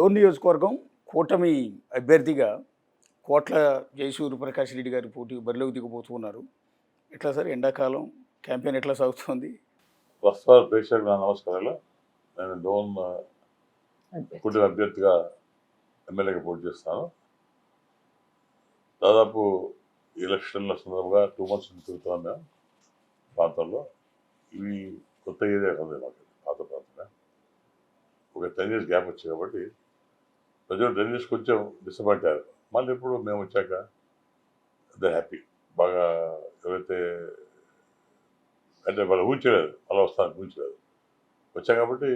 డోన్ నియోజకవర్గం కూటమి అభ్యర్థిగా కోట్ల జయసూర్యప్రకాష్ రెడ్డి గారి పోటీ బరిలోకి దిగబోతున్నారు. ఎట్లా సార్ ఎండాకాలం క్యాంపెయిన్ ఎట్లా సాగుతుంది? ప్రస్తుత ప్రేక్షకుల నమస్కారాలు. నేను డోన్ కూటమి అభ్యర్థిగా ఎమ్మెల్యేగా పోటీ చేస్తాను. దాదాపు ఎలక్షన్ల సందర్భంగా 2 months నుంచి తిరుగుతున్నాం మేము ప్రాంతంలో. ఇవి కొత్త ఏరియా కాదు, మాకు పాత ప్రాంతమే. ఒక 10 years గ్యాప్ వచ్చాయి కాబట్టి ప్రజలు 10 years కొంచెం డిసప్పాయింట్ అయ్యారు. మళ్ళీ ఇప్పుడు మేము వచ్చాక దే హ్యాపీ. బాగా ఎవరైతే అంటే వాళ్ళు ఊహించలేదు, అలా వస్తాను ఊహించలేదు, వచ్చాం కాబట్టి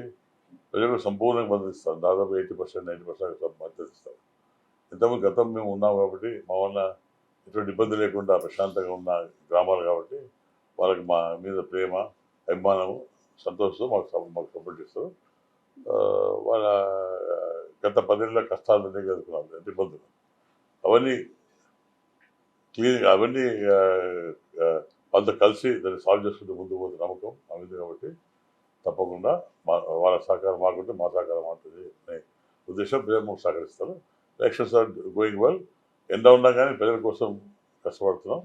ప్రజలు సంపూర్ణంగా మద్దతు ఇస్తారు. దాదాపు 80% 90% మద్దతు ఇస్తారు. ఇంతకుముందు గతం మేము ఉన్నాం కాబట్టి మా వల్ల ఎటువంటి ఇబ్బంది లేకుండా ప్రశాంతంగా ఉన్న గ్రామాలు కాబట్టి వాళ్ళకి మా మీద ప్రేమ, అభిమానము, సంతోషం మాకు సపోర్ట్ చేస్తారు. వాళ్ళ గత 10 ఏళ్ళ కష్టాలన్నీ ఎదుర్కొన్నాం, ఎంత ఇబ్బందులు అవన్నీ క్లీన్, అవన్నీ వాళ్ళతో కలిసి దాన్ని సాల్వ్ చేసుకుంటూ ముందుకు పోతే నమ్మకం మా మీద కాబట్టి తప్పకుండా వాళ్ళ సహకారం మాకుంటే మా సహకారం ఉంటుంది అనే ఉద్దేశం ప్రజలు మాకు సహకరిస్తారు. Elections are going well. ఎండ ఉన్నా కానీ ప్రజల కోసం కష్టపడుతున్నాం.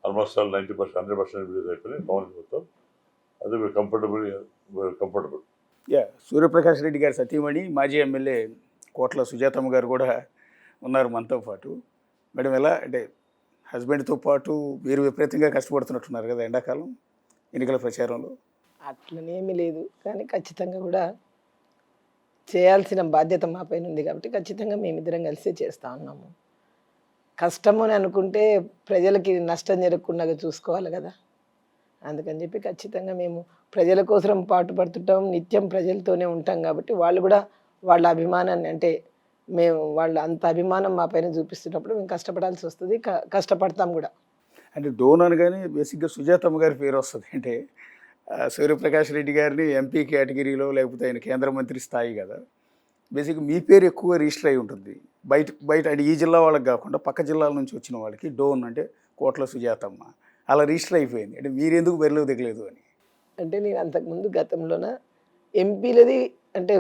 ఆల్మోస్ట్ 90% 100% రిలీజ్ అయిపోయినాయి. పవన్ మొత్తం అది కంఫర్టబుల్. సూర్యప్రకాష్ రెడ్డి గారి సతీమణి మాజీ ఎమ్మెల్యే కోట్ల సుజాతమ్మ గారు కూడా ఉన్నారు మనతో పాటు. మేడం, ఎలా అంటే హస్బెండ్తో పాటు మీరు విపరీతంగా కష్టపడుతున్నట్టున్నారు కదా ఎండాకాలం ఎన్నికల ప్రచారంలో? అట్లనేమీ లేదు, కానీ ఖచ్చితంగా కూడా చేయాల్సిన బాధ్యత మా పైన ఉంది కాబట్టి ఖచ్చితంగా మేమిద్దరం కలిసి చేస్తూ ఉన్నాము. కష్టము అని అనుకుంటే ప్రజలకి నష్టం జరగకుండా చూసుకోవాలి కదా. అందుకని చెప్పి ఖచ్చితంగా మేము ప్రజల కోసం పాటుపడుతుంటాం, నిత్యం ప్రజలతోనే ఉంటాం కాబట్టి వాళ్ళు కూడా వాళ్ళ అభిమానాన్ని, అంటే మేము వాళ్ళ అంత అభిమానం మా పైన చూపిస్తున్నప్పుడు మేము కష్టపడాల్సి వస్తుంది, కష్టపడతాం కూడా. అంటే డోన్ అనగానే బేసిక్గా సుజాతమ్మ గారి పేరు వస్తుంది. అంటే సూర్యప్రకాష్ రెడ్డి గారిని ఎంపీ కేటగిరీలో, లేకపోతే ఆయన కేంద్ర మంత్రి స్థాయి కదా, బేసిక్గా మీ పేరు ఎక్కువ రిజిస్టర్ అయి ఉంటుంది. బయట అంటే ఈ జిల్లా వాళ్ళకి కాకుండా పక్క జిల్లాల నుంచి వచ్చిన వాళ్ళకి డోన్ అంటే కోట్ల సుజాతమ్మ అలా రిజిస్టర్ అయిపోయింది. అంటే మీరెందుకు బరిలో దిగలేదు అని. అంటే నేను అంతకుముందు గతంలోన ఎంపీలది అంటే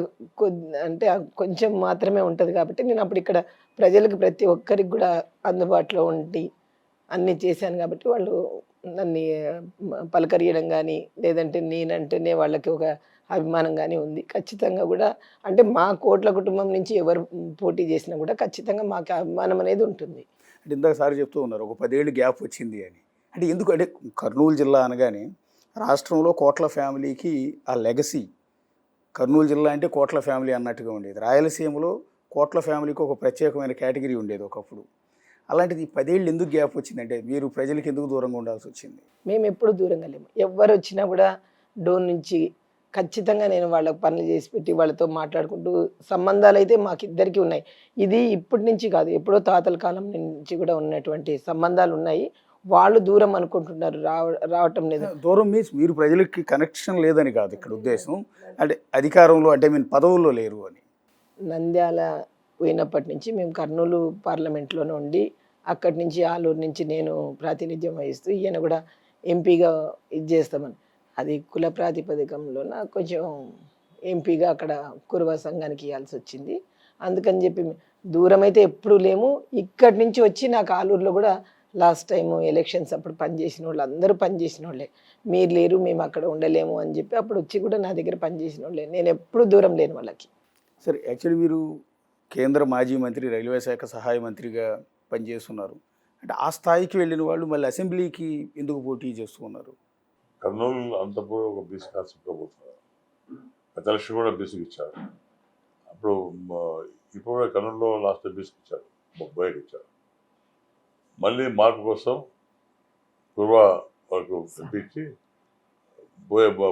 అంటే కొంచెం మాత్రమే ఉంటుంది కాబట్టి నేను అప్పుడు ఇక్కడ ప్రజలకు ప్రతి ఒక్కరికి కూడా అందుబాటులో ఉండి అన్నీ చేశాను కాబట్టి వాళ్ళు నన్ను పలకరియడం కానీ, లేదంటే నేనంటేనే వాళ్ళకి ఒక అభిమానం కానీ ఉంది. ఖచ్చితంగా కూడా అంటే మా కోట్ల కుటుంబం నుంచి ఎవరు పోటీ చేసినా కూడా ఖచ్చితంగా మాకు అభిమానం అనేది ఉంటుంది. అంటే ఇందాక సార్ చెప్తూ ఉన్నారు ఒక 10 ఏళ్ళు గ్యాప్ వచ్చింది అని. అంటే ఎందుకు అంటే కర్నూలు జిల్లా అనగానే రాష్ట్రంలో కోట్ల ఫ్యామిలీకి ఆ లెగసీ, కర్నూలు జిల్లా అంటే కోట్ల ఫ్యామిలీ అన్నట్టుగా ఉండేది. రాయలసీమలో కోట్ల ఫ్యామిలీకి ఒక ప్రత్యేకమైన కేటగిరీ ఉండేది ఒకప్పుడు. అలాంటిది 10 ఏళ్ళు ఎందుకు గ్యాప్ వచ్చిందంటే మీరు ప్రజలకు ఎందుకు దూరంగా ఉండాల్సి వచ్చింది? మేము ఎప్పుడు దూరంగా లేము. ఎవరు వచ్చినా కూడా డోన్ నుంచి ఖచ్చితంగా నేను వాళ్ళకి పనులు చేసి పెట్టి వాళ్ళతో మాట్లాడుకుంటూ సంబంధాలు అయితే మాకిద్దరికీ ఉన్నాయి. ఇది ఇప్పటి నుంచి కాదు, ఎప్పుడో తాతల కాలం నుంచి కూడా ఉన్నటువంటి సంబంధాలు ఉన్నాయి. వాళ్ళు దూరం అనుకుంటున్నారు, రావటం లేదు. దూరం మీన్స్ మీరు ప్రజలకి కనెక్షన్ లేదని కాదు ఇక్కడ ఉద్దేశం, అంటే అధికారంలో అంటే మీరు పదవుల్లో లేరు అని. నంద్యాల పోయినప్పటి నుంచి మేము కర్నూలు పార్లమెంట్లోనే ఉండి అక్కడి నుంచి ఆలూరు నుంచి నేను ప్రాతినిధ్యం వహిస్తూ ఈయన కూడా ఎంపీగా ఇది చేస్తామని, అది కుల ప్రాతిపదికంలోన కొంచెం ఎంపీగా అక్కడ కురువ సంఘానికి ఇవ్వాల్సి వచ్చింది. అందుకని చెప్పి దూరం అయితే ఎప్పుడూ లేము. ఇక్కడి నుంచి వచ్చి నాకు ఆలూరులో కూడా లాస్ట్ టైము ఎలక్షన్స్ అప్పుడు పనిచేసిన వాళ్ళు అందరూ పనిచేసిన వాళ్ళే. మీరు లేరు, మేము అక్కడ ఉండలేము అని చెప్పి అప్పుడు వచ్చి కూడా నా దగ్గర పనిచేసిన వాళ్ళే. నేను ఎప్పుడు దూరం లేను వాళ్ళకి. సరే, యాక్చువల్లీ మీరు కేంద్ర మాజీ మంత్రి, రైల్వే శాఖ సహాయ మంత్రిగా పనిచేస్తున్నారు. అంటే ఆ స్థాయికి వెళ్ళిన వాళ్ళు మళ్ళీ అసెంబ్లీకి ఎందుకు పోటీ చేస్తున్నారు? కర్నూలు అంతప్పుడు ఒక బీసీ కాన్సెప్ట్గా పోతున్నారు. గత ఎలక్షన్ కూడా బీసీకి ఇచ్చారు. అప్పుడు ఇప్పుడు కూడా కర్నూలులో లాస్ట్ బీసీకి ఇచ్చారు, బోయకి ఇచ్చారు. మళ్ళీ మార్పు కోసం పూర్వ వాళ్ళకు పంపించి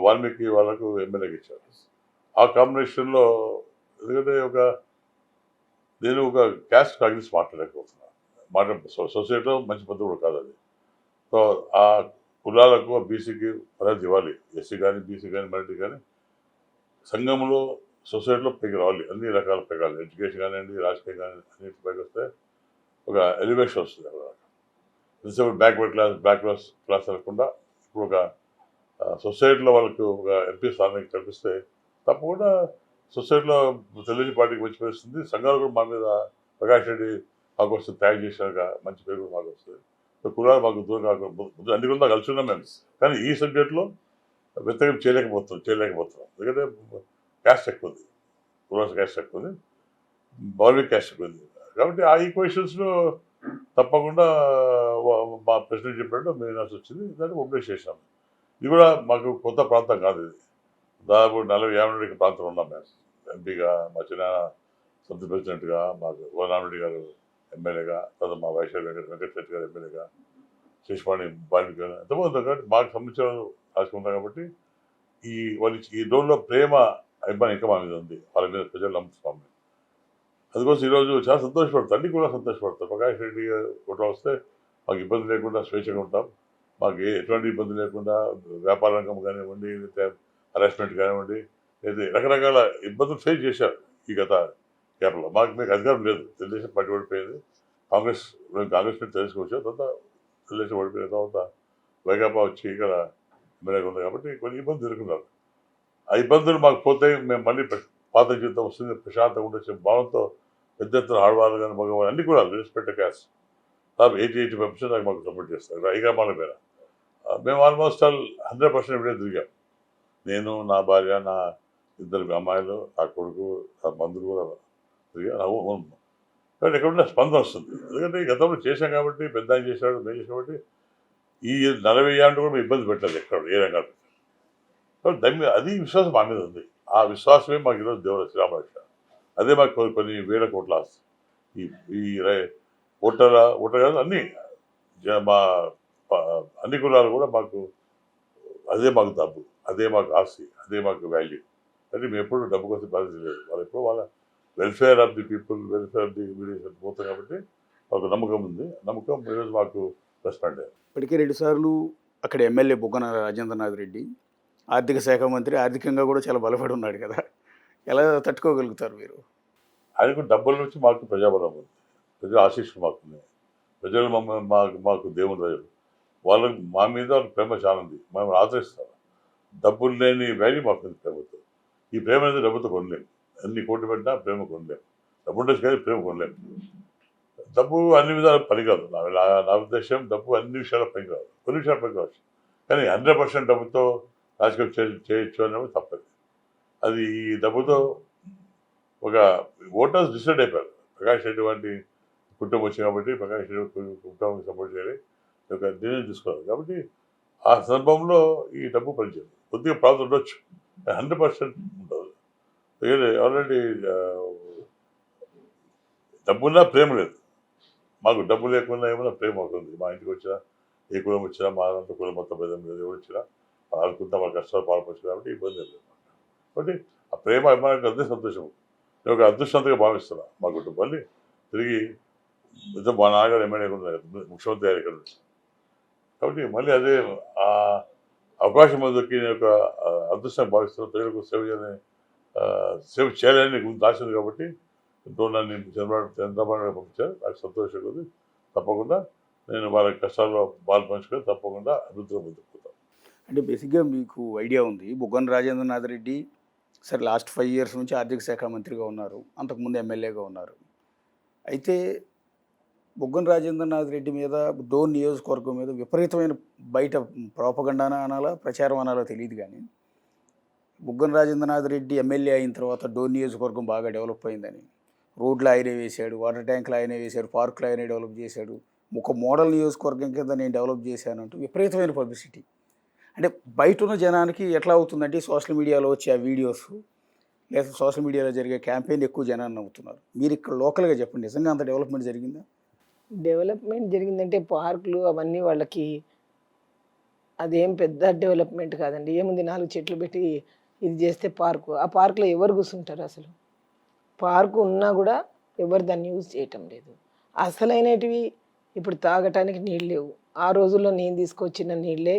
వాల్మీకి వాళ్ళకు ఎమ్మెల్యేకి ఇచ్చారు. ఆ కాంబినేషన్లో ఎందుకంటే నేను ఒక క్యాస్ట్ కాంగ్రెస్ మాట్లాడకపోతున్నా, సొసైటీలో మంచి పద్ధతి కూడా కాదు అది. సో ఆ కులాలకు బీసీకి పద్ధతి ఇవ్వాలి. ఎస్సీ కానీ బీసీ కానీ మైనారిటీ కానీ సంఘంలో సొసైటీలో పైకి రావాలి. అన్ని రకాల పైకి, ఎడ్యుకేషన్ కానివ్వండి, రాజకీయం కానీ అన్నింటి పైకి వస్తే ఒక ఎలివేషన్ వస్తుంది. అక్కడ బ్యాక్వర్డ్ క్లాస్ అనకుండా ఇప్పుడు ఒక సొసైటీలో వాళ్ళకు ఒక ఎంపీ స్థానానికి కల్పిస్తే తప్పకుండా సొసైటీలో తెలుగుదేశం పార్టీకి మంచి పేరు వస్తుంది, సంఘాలు కూడా మా మీద ప్రకాష్ రెడ్డి మాకు వస్తుంది, తయారు చేసినాక మంచి పేరు కూడా మాకు వస్తుంది. కులాలు మాకు దూరం కాకుండా అన్ని కూడా కలిసి ఉన్నాం మేము. కానీ ఈ సబ్జెక్ట్లో వ్యతిరేకం చేయలేకపోతున్నాం. ఎందుకంటే క్యాస్ట్ ఎక్కువ ఉంది, కులాస్ క్యాస్ట్ ఎక్కువ ఉంది, బౌలింగ్ క్యాస్ట్ ఎక్కువ ఉంది. కాబట్టి ఆ ఈక్వేషన్స్లో తప్పకుండా మా ప్రెసిడెంట్ చెప్పినట్టు మెయినాల్సి వచ్చింది. దాన్ని మొబిలైజ్ చేసినాం. ఇది కూడా మాకు కొత్త ప్రాంతం కాదు, ఇది దాదాపు 40-50 ప్రాంతం ఉన్నాం మేము. ఎంపీగా మా చిన్న సొంత ప్రెసిడెంట్గా, మాకు గోనారెడ్డి గారు ఎమ్మెల్యేగా, తర్వాత మా వైశాఖ వెంకటరెడ్డి గారు ఎమ్మెల్యేగా, శేషవాణి బాలిక ఎంతమంది కాబట్టి మాకు సంబంధించిన రాసుకుంటాం. కాబట్టి ఈ రోడ్లో ప్రేమ అభిమానం ఇంకా మా మీద ఉంది, వాళ్ళ మీద ప్రజలు నమ్ముతున్నాం. అందుకోసం ఈరోజు చాలా సంతోషపడతారు, అన్ని కూడా సంతోషపడతారు. ప్రకాష్ రెడ్డి కూడా వస్తే మాకు ఇబ్బంది లేకుండా స్వేచ్ఛగా ఉంటాం. మాకు ఎటువంటి ఇబ్బంది లేకుండా వ్యాపార రంగం కానివ్వండి, లేకపోతే హరాస్మెంట్ కానివ్వండి, లేదా రకరకాల ఇబ్బందులు ఫేస్ చేశారు ఈ గత గ్యాప్లో. మీకు అధికారం లేదు, తెలుగుదేశం పార్టీ ఓడిపోయింది. కాంగ్రెస్ మీద తెలుసుకోవచ్చు, తర్వాత తెలుగుదేశం ఓడిపోయిన తర్వాత వైకాపా వచ్చి ఇక్కడ ఎమ్మెల్యేగా ఉంది. కాబట్టి కొన్ని ఇబ్బందులు ఎదుర్కొన్నారు. ఆ ఇబ్బందులు మాకు పోతే మేము మళ్ళీ పాత జీవితం వస్తుంది, ప్రశాంతంగా ఉండే భావంతో పెద్ద ఎత్తున ఆడవాళ్ళు కానీ మగవాళ్ళు అన్ని కూడా రెస్పెక్ట్ క్యాస్ట్ దాదాపు 80-85% దాకా మాకు సపోర్ట్ చేస్తారు. హైకమాండ్ మీద మేము ఆల్మోస్ట్ 100% ఇప్పుడే తిరిగాం. నేను, నా భార్య, నా 2 అమ్మాయిలు, నా కొడుకు, నా బంధువులు కూడా తిరిగా. కాబట్టి ఎక్కడున్న స్పందన వస్తుంది. ఎందుకంటే ఈ గతంలో చేశాం కాబట్టి, పెద్ద ఆయన చేశాడు, మేము చేసాం కాబట్టి ఈ 40 ఏళ్ళు కూడా మేము ఇబ్బంది పెట్టలేదు ఎక్కడ ఏ రంగాలు. కాబట్టి దాని మీద అది విశ్వాసం మా మీద ఉంది. ఆ విశ్వాసమే మాకు ఈరోజు దేవుడు శ్రీరామరక్ష. అదే మాకు కొన్ని వేల కోట్ల ఆస్తి. ఈ ఓటర్ కాదు, అన్నీ మా అన్ని కులాలు కూడా మాకు అదే మాకు డబ్బు, అదే మాకు ఆస్తి, అదే మాకు వాల్యూ. అంటే మేము ఎప్పుడు డబ్బు కోసం బాధ్యత లేదు. వాళ్ళు ఎప్పుడు వాళ్ళ welfare of the people, welfare of the village పోతాం. కాబట్టి మాకు నమ్మకం ఉంది. నమ్మకం ఈరోజు మాకు రెస్పాండ్ అయ్యారు. ఇప్పటికే 2 సార్లు అక్కడ ఎమ్మెల్యే బుగ్గన రాజేంద్రనాథ్ రెడ్డి ఆర్థిక శాఖ మంత్రి, ఆర్థికంగా కూడా చాలా బలపడి ఉన్నాడు కదా, ఎలా తట్టుకోగలుగుతారు మీరు? ఆయనకు డబ్బుల నుంచి మాకు ప్రజాబలం ఉంది, ప్రజల ఆశీస్సులు మాకున్నాయి. ప్రజలు మాకు దేవుని ప్రజలు, వాళ్ళకి మా మీద ప్రేమ చాలా ఉంది, మేము ఆదరిస్తాం. డబ్బులు లేని వాల్యూ మాకు ఉంది ప్రేమతో. ఈ ప్రేమ అనేది డబ్బుతో కొనలేము. అన్ని కోట్లు పెట్టినా ప్రేమ కొనలేము. డబ్బు ఉండొచ్చు కానీ ప్రేమ కొనలేము. డబ్బు అన్ని విధాలు పనికాదు. నా ఉద్దేశం డబ్బు అన్ని విషయాల పని కాదు, కొన్ని విషయాలు పని కావచ్చు. కానీ 100% డబ్బుతో రాజకీయం చేయొచ్చు అనేది తప్పదు. అది ఈ డబ్బుతో ఒక ఓటర్స్ డిసైడ్ అయిపోయారు. ప్రకాష్ రెడ్డి వంటి కుటుంబం వచ్చింది కాబట్టి ప్రకాష్ రెడ్డి కుటుంబానికి సపోర్ట్ చేయాలి, ఒక నిర్ణయం తీసుకోవాలి. కాబట్టి ఆ సందర్భంలో ఈ డబ్బు పనిచేయదు. కొద్దిగా ప్రాబ్లం ఉండొచ్చు, 100% ఉండదు. ఆల్రెడీ డబ్బున్నా ప్రేమ లేదు. మాకు డబ్బు లేకుండా ఏమన్నా ప్రేమ అవుతుంది. మా ఇంటికి వచ్చినా, ఏ కులం వచ్చినా, మా అంత కులం మొత్తం భేదం లేదు, ఎవరు వచ్చినా ఆడుకుంటా వాళ్ళ కష్టాలు పాల్పొచ్చు. కాబట్టి ఇబ్బంది లేదు. కాబట్టి ఆ ప్రేమ అభిమానం అదే సంతోషం. నేను ఒక అదృష్టంగా భావిస్తున్నా. మా కుటుంబాన్ని తిరిగి మా నాన్నగారు ఎమ్మెల్యే ముఖ్యమంత్రి గారు ఇక్కడ నుంచి. కాబట్టి మళ్ళీ అదే ఆ అవకాశం దొరికి నేను ఒక అదృష్టంగా భావిస్తున్నా. ప్రజలకు సేవ చేయాలని దాచింది. కాబట్టి నన్ను చంద్రబాబు పంపించారు. నాకు సంతోషం ఉంది. తప్పకుండా నేను వాళ్ళ కష్టాల్లో పంచుకొని తప్పకుండా అభివృద్ధిలో ముందుకుపోతాను. అంటే బేసిక్గా మీకు ఐడియా ఉంది, బుగ్గన రాజేంద్రనాథ్ రెడ్డి సరే లాస్ట్ 5 years నుంచి ఆర్థిక శాఖ మంత్రిగా ఉన్నారు, అంతకుముందు ఎమ్మెల్యేగా ఉన్నారు. అయితే బుగ్గన రాజేంద్రనాథ్ రెడ్డి మీద, డోన్ నియోజకవర్గం మీద విపరీతమైన బయట ప్రోపగండానా అనాలా, ప్రచారం అనాలో తెలియదు, కానీ బుగ్గన రాజేంద్రనాథ్ రెడ్డి ఎమ్మెల్యే అయిన తర్వాత డోన్ నియోజకవర్గం బాగా డెవలప్ అయిందని, రోడ్లు ఆయనే వేశాడు, వాటర్ ట్యాంకులు ఆయనే వేశాడు, పార్కులు ఆయనే డెవలప్ చేశాడు, ఒక మోడల్ నియోజకవర్గం కింద నేను డెవలప్ చేశానంటూ విపరీతమైన పబ్లిసిటీ. అంటే బయట ఉన్న జనానికి ఎట్లా అవుతుందంటే సోషల్ మీడియాలో వచ్చే ఆ వీడియోస్, లేదా సోషల్ మీడియాలో జరిగే క్యాంపెయిన్ ఎక్కువ జనాన్ని నవ్వుతున్నారు. మీరు ఇక్కడ లోకల్గా చెప్పండి, నిజంగా అంత డెవలప్మెంట్ జరిగిందా? డెవలప్మెంట్ జరిగిందంటే పార్కులు అవన్నీ వాళ్ళకి అదేం పెద్ద డెవలప్మెంట్ కాదండి. ఏముంది, 4 చెట్లు పెట్టి ఇది చేస్తే పార్కు. ఆ పార్కులో ఎవరు కూర్చుంటారు? అసలు పార్కు ఉన్నా కూడా ఎవరు దాన్ని యూజ్ చేయటం లేదు. అసలైనటివి ఇప్పుడు తాగటానికి నీళ్ళు లేవు. ఆ రోజుల్లో నేను తీసుకొచ్చిన నీళ్ళే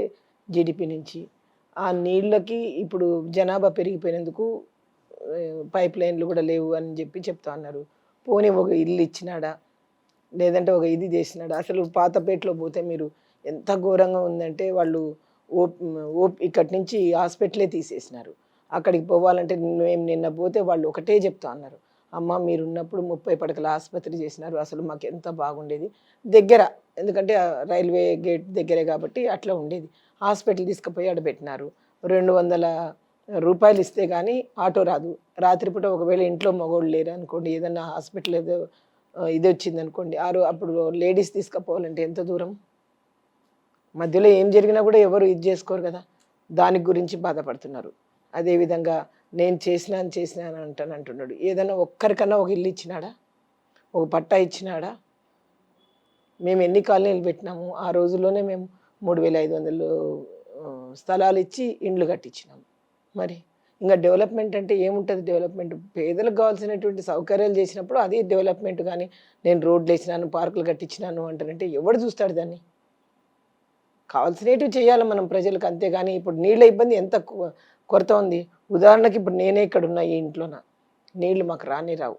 జీడిపి నుంచి. ఆ నీళ్ళకి ఇప్పుడు జనాభా పెరిగిపోయినందుకు పైప్ లైన్లు కూడా లేవు అని చెప్తా అన్నారు. పోనీ ఒక ఇల్లు ఇచ్చినాడా, లేదంటే ఒక ఇది చేసినాడా? అసలు పాతపేటలో పోతే మీరు ఎంత ఘోరంగా ఉందంటే వాళ్ళు ఇక్కడి నుంచి హాస్పిటలే తీసేసినారు. అక్కడికి పోవాలంటే మేము నిన్న పోతే వాళ్ళు ఒకటే చెప్తా అన్నారు, అమ్మ మీరున్నప్పుడు 30 పడకల ఆసుపత్రి చేసినారు, అసలు మాకు ఎంత బాగుండేది. దగ్గర, ఎందుకంటే రైల్వే గేట్ దగ్గరే కాబట్టి అట్లా ఉండేది. హాస్పిటల్ తీసుకుపోయి ఆడ పెట్టినారు. 200 రూపాయలు ఇస్తే కానీ ఆటో రాదు. రాత్రిపూట ఒకవేళ ఇంట్లో మగోళ్ళు లేరు అనుకోండి, ఏదన్నా హాస్పిటల్ ఏదో ఇది వచ్చింది అనుకోండి, అప్పుడు లేడీస్ తీసుకుపోవాలంటే ఎంత దూరం, మధ్యలో ఏం జరిగినా కూడా ఎవరు ఇది చేసుకోరు కదా. దాని గురించి బాధపడుతున్నారు. అదేవిధంగా నేను చేసినాను అంటున్నాడు. ఏదైనా ఒక్కరికన్నా ఒక ఇల్లు ఇచ్చినాడా, ఒక పట్టా ఇచ్చినాడా? మేము ఎన్ని కాలనీలు పెట్టినాము, ఆ రోజుల్లోనే మేము 3500 స్థలాలు ఇచ్చి ఇండ్లు కట్టించినాము. మరి ఇంకా డెవలప్మెంట్ అంటే ఏముంటుంది? డెవలప్మెంట్ పేదలకు కావాల్సినటువంటి సౌకర్యాలు చేసినప్పుడు అది డెవలప్మెంట్. కానీ నేను రోడ్లు వేసినాను, పార్కులు కట్టించినాను అంటారంటే ఎవడు చూస్తాడు దాన్ని? కావాల్సినవి చేయాలి మనం ప్రజలకు, అంతేగాని ఇప్పుడు నీళ్ళ ఇబ్బంది ఎంత కొరత ఉంది. ఉదాహరణకి ఇప్పుడు నేనే ఇక్కడ ఉన్నా, ఈ ఇంట్లోన నీళ్లు మాకు రావు.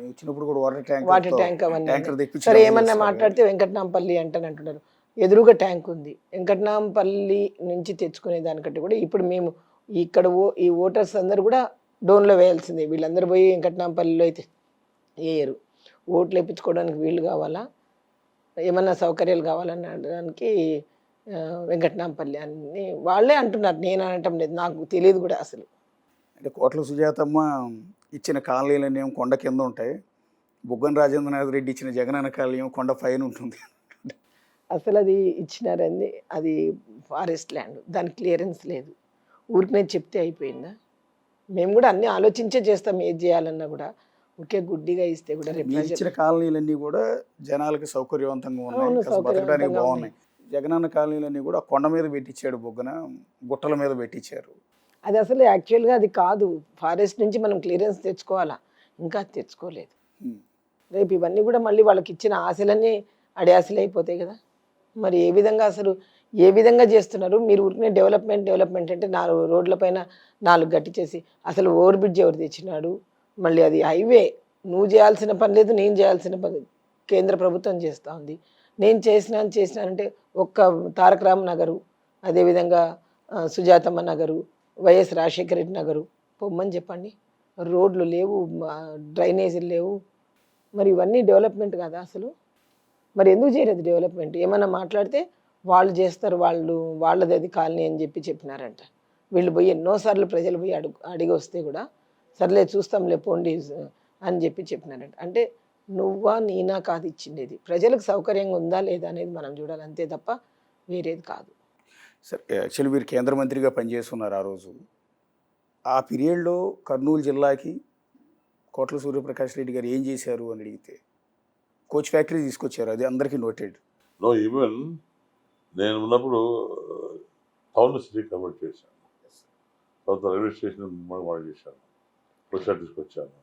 వచ్చినప్పుడు కూడా వాటర్ ట్యాంక్ అవన్నీ సరే ఏమన్నా మాట్లాడితే వెంకటనాంపల్లి అంటున్నారు. ఎదురుగా ట్యాంక్ ఉంది. వెంకటనాంపల్లి నుంచి తెచ్చుకునే దానికంటే కూడా ఇప్పుడు మేము ఇక్కడ ఈ ఓటర్స్ అందరూ కూడా డోన్లో వేయాల్సిందే. వీళ్ళందరూ పోయి వెంకటనాంపల్లిలో అయితే వేయరు. ఓట్లు వేయించుకోవడానికి వీళ్ళు కావాలా, ఏమన్నా సౌకర్యాలు కావాలనడానికి వెంకటనాంపల్లి అని వాళ్ళే అంటున్నారు. నేను అనటం లేదు, నాకు తెలియదు కూడా అసలు. అంటే కోట్ల సుజాతమ్మ ఇచ్చిన కాలనీలన్నీ ఏమో కొండ కింద ఉంటాయి, బుగ్గన రాజేంద్రనాథ్ రెడ్డి ఇచ్చిన జగనన్న కాలనీ ఏమో కొండ పైన ఉంటుంది. అసలు అది ఇచ్చినారండి, అది ఫారెస్ట్ ల్యాండ్, దానికి క్లియరెన్స్ లేదు. ఊరికి నేను చెప్తే అయిపోయిందా? మేము కూడా అన్నీ ఆలోచించే చేస్తాం, ఏది చేయాలన్నా కూడా. ఊరికే గుడ్డిగా ఇస్తే కూడా ఇచ్చిన కాలనీలన్నీ కూడా జనాలకి సౌకర్యవంతంగా ఉన్నాయి, బతకడానికి బాగున్నాయి. జగనన్న కాలనీలన్నీ కూడా కొండ మీద పెట్టించాడు బొగ్గన, గుట్టల మీద పెట్టించారు. అది అసలు యాక్చువల్గా అది కాదు. ఫారెస్ట్ నుంచి మనం క్లియరెన్స్ తెచ్చుకోవాలా, ఇంకా తెచ్చుకోలేదు. రేపు ఇవన్నీ కూడా మళ్ళీ వాళ్ళకి ఇచ్చిన ఆశలన్నీ అడియాసలు అయిపోతాయి కదా. మరి ఏ విధంగా చేస్తున్నారు మీరు? ఊరికనే డెవలప్మెంట్ అంటే 4 రోడ్ల పైన 4 గట్టి చేసి, అసలు ఓవర్ బ్రిడ్జ్ ఎవరు తెచ్చినాడు? మళ్ళీ అది హైవే, నువ్వు చేయాల్సిన పని లేదు, నేను చేయాల్సిన పని కేంద్ర ప్రభుత్వం చేస్తూ ఉంది. నేను చేసినానంటే ఒక్క తారక రామ నగరు, అదేవిధంగా సుజాతమ్మ నగరు, వైఎస్ రాజశేఖర రెడ్డి నగరు పొమ్మని చెప్పండి. రోడ్లు లేవు, డ్రైనేజీలు లేవు. మరి ఇవన్నీ డెవలప్మెంట్ కదా అసలు? మరి ఎందుకు చేయలేదు డెవలప్మెంట్? ఏమన్నా మాట్లాడితే వాళ్ళు చేస్తారు, వాళ్ళది అది కాలనీ అని చెప్పినారంట. వీళ్ళు పోయి ఎన్నోసార్లు ప్రజలు పోయి అడిగి వస్తే కూడా సర్లే చూస్తాంలే పోండి అని చెప్పినారంట. అంటే నువ్వా నేనా కాదు ఇచ్చిండేది, ప్రజలకు సౌకర్యంగా ఉందా లేదా అనేది మనం చూడాలి, అంతే తప్ప వేరేది కాదు. సరే, యాక్చువల్లీ మీరు కేంద్ర మంత్రిగా పనిచేస్తున్నారు ఆ రోజు. ఆ పీరియడ్లో కర్నూలు జిల్లాకి కోట్ల సూర్యప్రకాష్ రెడ్డి గారు ఏం చేశారు అని అడిగితే కోచ్ ఫ్యాక్టరీ తీసుకొచ్చారు, అది అందరికీ నోటెడ్. నో, ఈవెన్ నేను ఉన్నప్పుడు టౌన్ సిటీ కన్వర్ట్ చేశాను, తర్వాత రైల్వే స్టేషన్ మనం చేశాను, కోచ్ తీసుకొచ్చాను,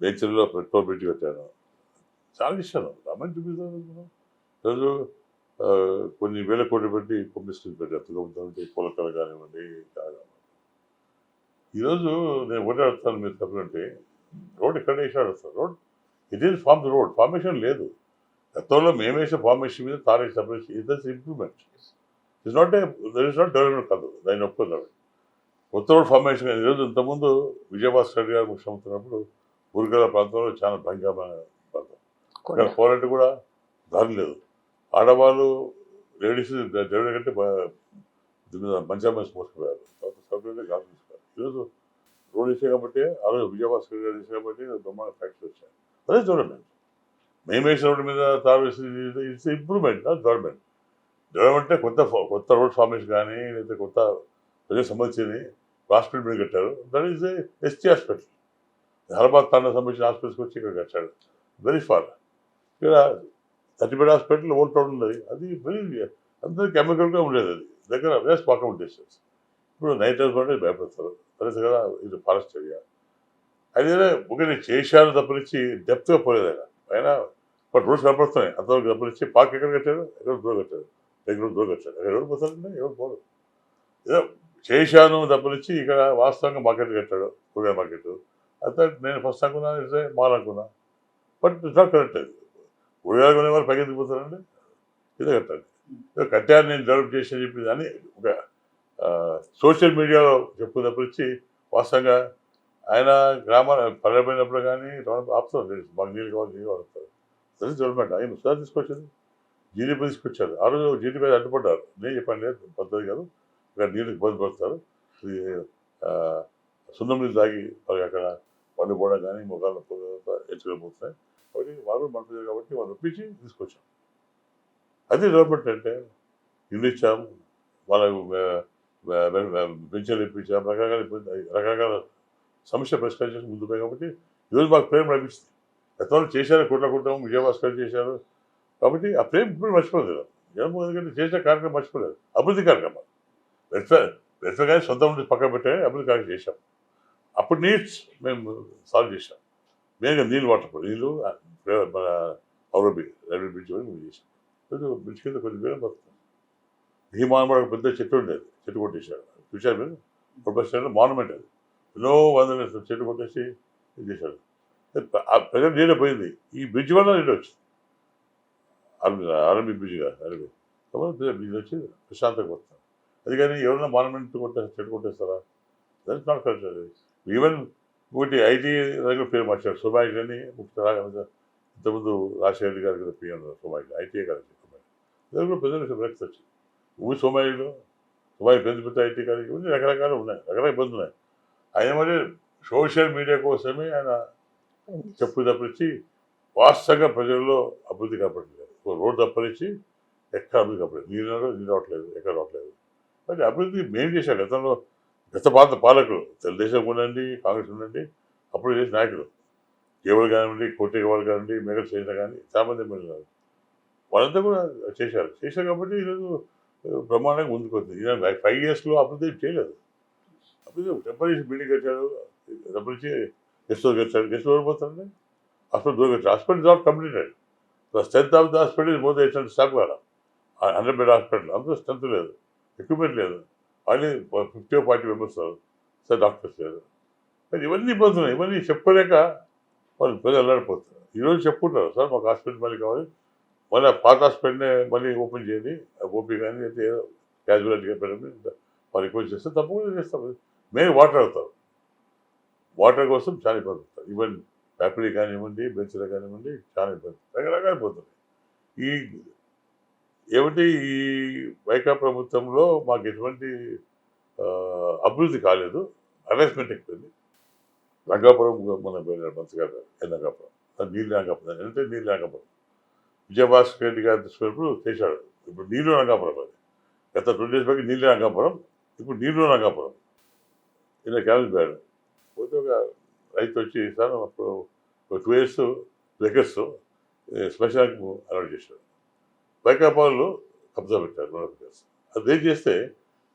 బేచర్లో పెట్రోల్ పెట్టి కట్టాను, చాలా ఇచ్చాను. రమ్మని చూపిస్తాను. ఈరోజు కొన్ని వేల కోట్లు పెట్టి పంపిస్తుంది పెట్టారు, పొలకలు కానివ్వండి. ఈరోజు నేను ఒకటే అడుగుతాను, మీరు తప్పంటే రోడ్ ఎక్కడ వేసాడు sir? Road it is form the road, formation లేదు. గతంలో మేము వేసే ఫార్మేషన్ మీద తారేసి separation, it is improvement. It's not development కాదు, దాన్ని ఒప్పుకున్నాడు. కొత్త రోడ్ ఫార్మేషన్. ఈరోజు ఇంతకుముందు విజయభాస్కర్ గారు ముఖ్యమంత్రి ఊరికల ప్రాంతంలో చాలా భయంకరమైన ప్రాంతం, ఇక్కడ పోరాటం కూడా దారి లేదు. ఆడవాళ్ళు లేడీస్ దేవుడి కంటే మంచిగా మంచి మోసుకుపోయారు, సపరేట్గా గాలి తీసుకున్నారు. ఈరోజు రోడ్ వేసే కాబట్టి ఆ రోజు విజయభాస్కర్ గారు వేసే కాబట్టి బ్రహ్మాండ ఫ్యాక్టరీ వచ్చాయి. అదే డెవలప్మెంట్. మేము వేసిన రోడ్డు మీద తారు వేసి it's improvement, not development. Development అంటే కొత్త రోడ్ ఫార్మేషన్ కానీ, లేకపోతే కొత్త ప్రజలకు సంబంధించింది హాస్పిటల్ మీద కట్టారు. That is ST hospital. Hyderabad తాండా సంబంధించిన హాస్పిటల్స్కి వచ్చి ఇక్కడ కట్టాడు, వెరీ ఫార్. ఇక్కడ 30 బెడ్ హాస్పిటల్ ఓల్డ్ టౌన్ ఉన్నది, అది వెరీ అందరూ కెమికల్గా ఉండేది. అది దగ్గర వేస్ట్ వాకౌట్ డిస్టెన్స్. ఇప్పుడు నైట్ అంటే భయపడతారు, తెలుసు కదా, ఇది ఫారెస్ట్ ఏరియా. అయితే ఒకటి చేశారు తప్పనిచ్చి డెప్త్గా పోలేదు. ఆయన బట్ రోడ్స్ కనపడుతున్నాయి, అంతవరకు తప్పనిచ్చి పార్క్ ఎక్కడ కట్టారు, ఎక్కడ దూరం కట్టారు, ఎక్కడ దూరం కట్టారు, ఎక్కడ ఎవరు పోతారండి, ఎవరు పోరు. ఏదో చేశాను తప్పనిచ్చి ఇక్కడ వాస్తవంగా మార్కెట్ కట్టాడు, కూరగాయ మార్కెట్. అయితే నేను ఫస్ట్ అనుకున్నా ఇదే మాల్ అనుకున్నా, బట్ ఇట్స్ నాట్ కరెక్ట్. అది కూరగాయలు కొనే వాళ్ళు పైకి ఎందుకు పోతారండి, ఇదే కట్టాలి. కట్టారు నేను డెవలప్ చేసి చెప్పింది అని ఒక సోషల్ మీడియాలో చెప్పుకున్నప్పుడు వచ్చి వాస్తవంగా ఆయన గ్రామాల పల్లెపోయినప్పుడు కానీ ఆపుతారు తెలుసు మాకు నీళ్ళు కావాలి నీళ్ళు వాడతారు తెలిసి డెవలప్మెంట్ ఆయన ఉత్సాహం తీసుకొచ్చింది జీడీపీ తీసుకొచ్చారు ఆ రోజు జీడీపీ అడ్డుపడ్డారు నేను చెప్పాను లేదు పద్ధతి కాదు ఇక్కడ నీళ్ళు ఇబ్బంది పడతారు ఇది సున్నం నీళ్ళు తాగి మరి అక్కడ పండుకోవడం కానీ ముఖాలు ఎత్తుకెళ్ళిపోతున్నాయి కాబట్టి వాళ్ళు మంటలేదు కాబట్టి వాళ్ళు ఒప్పించి తీసుకొచ్చాం అది డెవలప్మెంట్ అంటే ఇల్లు ఇచ్చాం వాళ్ళకు పెన్షన్లు ఇప్పించాం రకరకాల సమస్య పరిష్కరించేసి ముందు పోయి కాబట్టి ఈరోజు మాకు ప్రేమ లభిస్తుంది గతంలో చేశారు కుట్లకుంటాం విజయభాస్కర్ చేశారు కాబట్టి ఆ ప్రేమ ఇప్పుడు మర్చిపోలేదు జగన్మోహన్ ఎందుకంటే చేసిన కార్యక్రమం మర్చిపోలేదు అభివృద్ధి కార్యక్రమాలు వెల్ఫేర్ కానీ సొంత ఉండి పక్కన పెట్టే అభివృద్ధి కార్యక్రమం చేశాం అప్పుడు నీడ్స్ మేము సాల్వ్ చేశాం మెయిన్గా నీళ్ళు వాటర్ నీళ్ళు మన ఔరబి రైల్వే బ్రిడ్జ్ వరకు మేము చేశాం బ్రిడ్జ్ కింద కొన్ని వేలం పడుతుంది భీమానవాడ పెద్ద చెట్టు ఉండేది చెట్టు కొట్టేశారు చూశారు మీరు బస్ స్టాండ్లో మాన్యుమెంట్ అది ఎన్నో వందల చెట్టు కొట్టేసి ఇది చేశారు ఆ ప్రజలు నీళ్ళ పోయింది ఈ బ్రిడ్జ్ వల్ల నీళ్ళు వచ్చింది ఆర్ఎంబి బ్రిడ్జ్ కాదు అరబి కాబట్టి బ్రిడ్జ్ వచ్చి ప్రశాంతంగా వస్తాం అందుకని ఎవరైనా మాన్యుమెంట్ చెట్టు కొట్టేస్తారా దట్ నాట్ కరెక్ట్ ఈవెన్ ఇంకోటి ఐటీ దగ్గర పేరు మార్చారు సుమాయిల్ అని ఇంతకుముందు రాజశేఖర్ గారి కదా పిఎం సుమాయిల్ ఐటీ గారు దగ్గర కూడా ప్రజలకు బ్రేక్స్ వచ్చింది సోమాయిలు పెద్ద పెద్ద ఐటీ కాలేజ్ ఇవన్నీ రకరకాలు ఉన్నాయి రకరకాల ఇబ్బందులు ఉన్నాయి ఆయన మరి సోషల్ మీడియా కోసమే ఆయన చెప్పు తప్పించి వాస్తవంగా ప్రజల్లో అభివృద్ధి కాపాడలేదు రోడ్డు తప్పనిచ్చి ఎక్కడ అభివృద్ధి కాపాడలేదు నీళ్ళు రావట్లేదు ఎక్కడ రావట్లేదు మరి అభివృద్ధి మేము చేశారు గతంలో గత పాలకులు తెలుగుదేశం ఉండండి కాంగ్రెస్ ఉండండి అప్పుడు చేసిన నాయకులు కేవల్ కానివ్వండి కోటేగ వాళ్ళు కానివ్వండి మెగా చేసిన కానీ చాలామంది ఎమ్మెల్యేలు వాళ్ళంతా కూడా చేశారు కాబట్టి ఈరోజు బ్రహ్మాండంగా ముందుకు వచ్చింది ఈయన 5 yearsలో అభివృద్ధి చేయలేదు అభివృద్ధి టెంపరీ బిల్డింగ్ కట్టాడు టెంపరీ గెస్ట్ హౌస్ కట్టాడు గెస్ట్ హౌస్ పోతుంది హాస్పిటల్ దూరం కట్టాడు hospital job completed strength of the hospital more than 800 staff కాదు 100 bed హాస్పిటల్ అంత స్ట్రెంత్ లేదు ఎక్విప్మెంట్ లేదు వాళ్ళని 50 or 40 members సార్ డాక్టర్స్ లేదు మరి ఇవన్నీ ఇబ్బందులు ఇవన్నీ చెప్పలేక వాళ్ళు ప్రజలు అల్లాడిపోతారు ఈరోజు చెప్పుకుంటారు సార్ మాకు హాస్పిటల్ మళ్ళీ కావాలి మళ్ళీ పాత హాస్పిటల్నే మళ్ళీ ఓపెన్ చేయండి ఓపీ కానీ అయితే క్యాజువాలిటీగా పెట్టండి వాళ్ళు రిక్వెస్ట్ చేస్తే తప్పకుండా చేస్తాం మెయిన్ వాటర్ అవుతారు వాటర్ కోసం చాలా ఇబ్బంది అవుతారు ఈవెన్ ఫ్యాక్టరీ కానివ్వండి బెంచ్లు కానివ్వండి చాలా ఇబ్బంది రకరకాల పోతుంది ఏమిటి ఈ వైకా ప్రభుత్వంలో మాకు ఎటువంటి అభివృద్ధి కాలేదు హరాస్మెంట్ ఎక్కువైంది రంగాపురం మన మంత్రి గారు రంగాపురం అది నీళ్ళు రంగాపురం అంటే నీళ్ళు రంగాపురం విజయభాస్కర్ రెడ్డి గారు తీసుకున్నప్పుడు చేశాడు ఇప్పుడు నీళ్ళు రంగాపురం అది గత 2 days బ్యాక్ నీళ్ళు రంగాపురం ఇప్పుడు నీళ్ళు రంగాపురం ఇలా క్యాబినెట్ పోయాడు పోతే ఒక రైతు వచ్చి సార్ అప్పుడు 2 years లెక్కర్స్ స్పెషల్ అలౌట్ చేశాడు వైకాపాలు కబ్జా పెట్టారు అది ఏం చేస్తే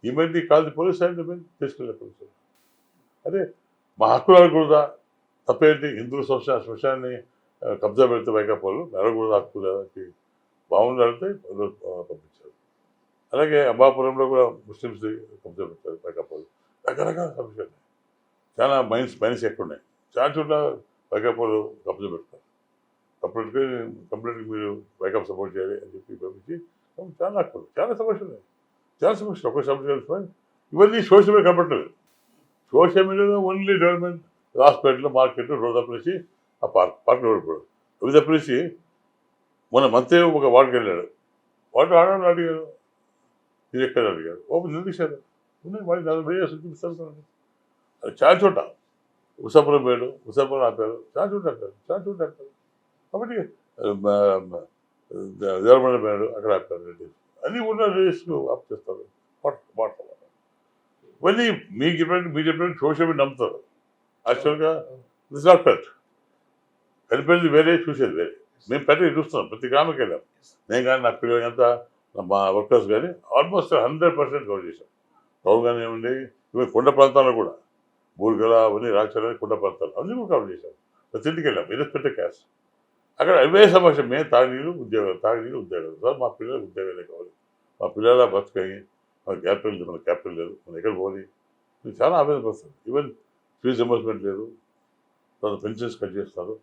ఈ మధ్య కాదు పోలీస్ ఆయన తీసుకెళ్ళే పోలీసు అదే మా హక్కులు అడగకూడదా తప్పేంటి హిందూ శ్మశాన్ని కబ్జా పెడితే వైకాపాలు అడగకూడదు హక్కులు బాగుంది అడిగితే పంపించారు అలాగే అంబాపురంలో కూడా ముస్లిమ్స్ కబ్జా పెట్టారు వైకాపాలు రకరకాల సమస్యలు చాలా మైన్స్ ఎక్కువ ఉన్నాయి చాలా చోట్ల వైకాపాలు కబ్జా పెడతారు కంప్లీట్గా మీరు వైకాప్ సపోర్ట్ చేయాలి అని చెప్పి పంపించి చాలా హక్కులు చాలా సమస్యలు ఒక సమస్య ఇవన్నీ సోషల్ మీడియా కనపడలేదు సోషల్ మీడియాలో only development hospital market road తప్పేసి ఆ పార్క్ రోడ్ అవి తప్పేసి మొన్న మంత్రి ఒక వార్డుకి వెళ్ళాడు వాడు ఆడవాళ్ళు అడిగారు ఇది ఎక్కడ అడిగారు ఓపెన్ నిలిచారు ఉన్నాయి వాడి 40 years చూపిస్తారు అది చాలా చోట ఉసాపురం పోయాడు ఉసాపురం ఆపారు చాలా చోట అంటారు కాబట్టి దేవరమండ పోయాడు అక్కడ ఆపారు అన్నీ ఉన్న రేస్కు ఆప్ చేస్తారు వాటర్ ఇవన్నీ మీరు చెప్పినట్టు సోషల్ మీడియా నమ్ముతారు యాక్చువల్గా దిస్ నాట్ కరెక్ట్ కలిపేది వేరే చూసేది వేరే మేము పెద్దగా చూస్తున్నాం ప్రతి గ్రామకి వెళ్ళాం నేను కానీ నా పిల్లలు అంతా మా వర్కర్స్ కానీ ఆల్మోస్ట్ 100% కవర్ చేశాం కవర్ కానివ్వండి ఇవి కొండ ప్రాంతాల్లో కూడా బూర్గల అవన్నీ రాక్షరాలు కొండ ప్రాంతాలు అన్నీ కూడా కవర్ చేశాం ప్రతి ఇంటికి వెళ్ళాం ఇరెస్పెక్టివ్ క్యాస్ట్ అక్కడ అవే సమస్య మేము తాగునీరు ఉద్యోగాలు సార్ మా పిల్లలకు ఉద్యోగాలే కావాలి మా పిల్లల బతుకని మన క్యాపిటల్ లేదు మన క్యాపిటల్ లేదు మనం ఎక్కడ పోవాలి చాలా ఆవేదన పడుతుంది ఈవెన్ ఫీజు రింబర్స్మెంట్ లేదు తర్వాత పెన్షన్స్ కట్ చేస్తారు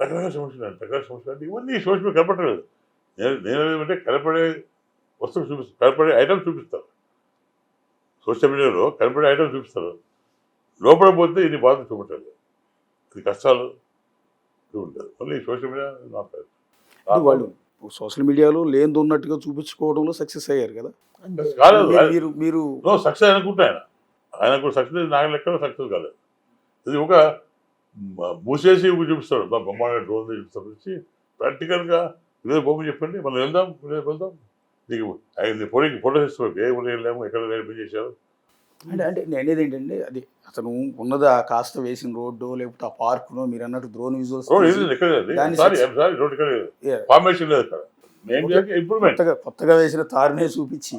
రకరకాల సమస్యలు అంటే ఇవన్నీ సోషల్ మీడియా కనపడలేదు నేను ఏమంటే కనపడే వస్తువు చూపిస్తారు, కనపడే ఐటమ్ చూపిస్తారు. సోషల్ మీడియాలో కనపడే ఐటమ్ చూపిస్తారు, లోపల పోతే ఇది బాధ చూపెట్టాలి, ఇది కష్టాలు చూపెట్టారు. మళ్ళీ సోషల్ మీడియా అంటే వాళ్ళు సోషల్ మీడియాలో లేనిది ఉన్నట్టుగా చూపించుకోవడంలో సక్సెస్ అయ్యారు కదా. కాలేదు. మీరు మీరు సక్సెస్ అనుకుంటా ఆయన కూడా సక్సెస్, నాకు లెక్కలో సక్సెస్ కాలేదు. ఇది ఒక మూసేసి చూపిస్తాడు, బొమ్మగా డ్రోన్ చూపిస్తాడు. ప్రాక్టికల్గా ఇదే బొమ్మ చెప్పండి, మనం వెళ్దాం నీకు ఫోటో తీసుకోండి, ఏ ఊరు వెళ్ళాము, ఎక్కడ ఏం చేశారు. అంటే అంటే నేను అనేది ఏంటంటే, అది అతను ఉన్నది ఆ కాస్త వేసిన రోడ్డు లేకపోతే ఆ పార్కునో మీరు అన్నట్టు డ్రోన్ విజువల్స్ రోడ్ ఇది ఎక్కడ రోడ్ ఇక్కడ ఫార్మేషన్ లేదు అక్కడ. ఇంప్రూవ్మెంట్ కొత్తగా వేసిన తారునే చూపించి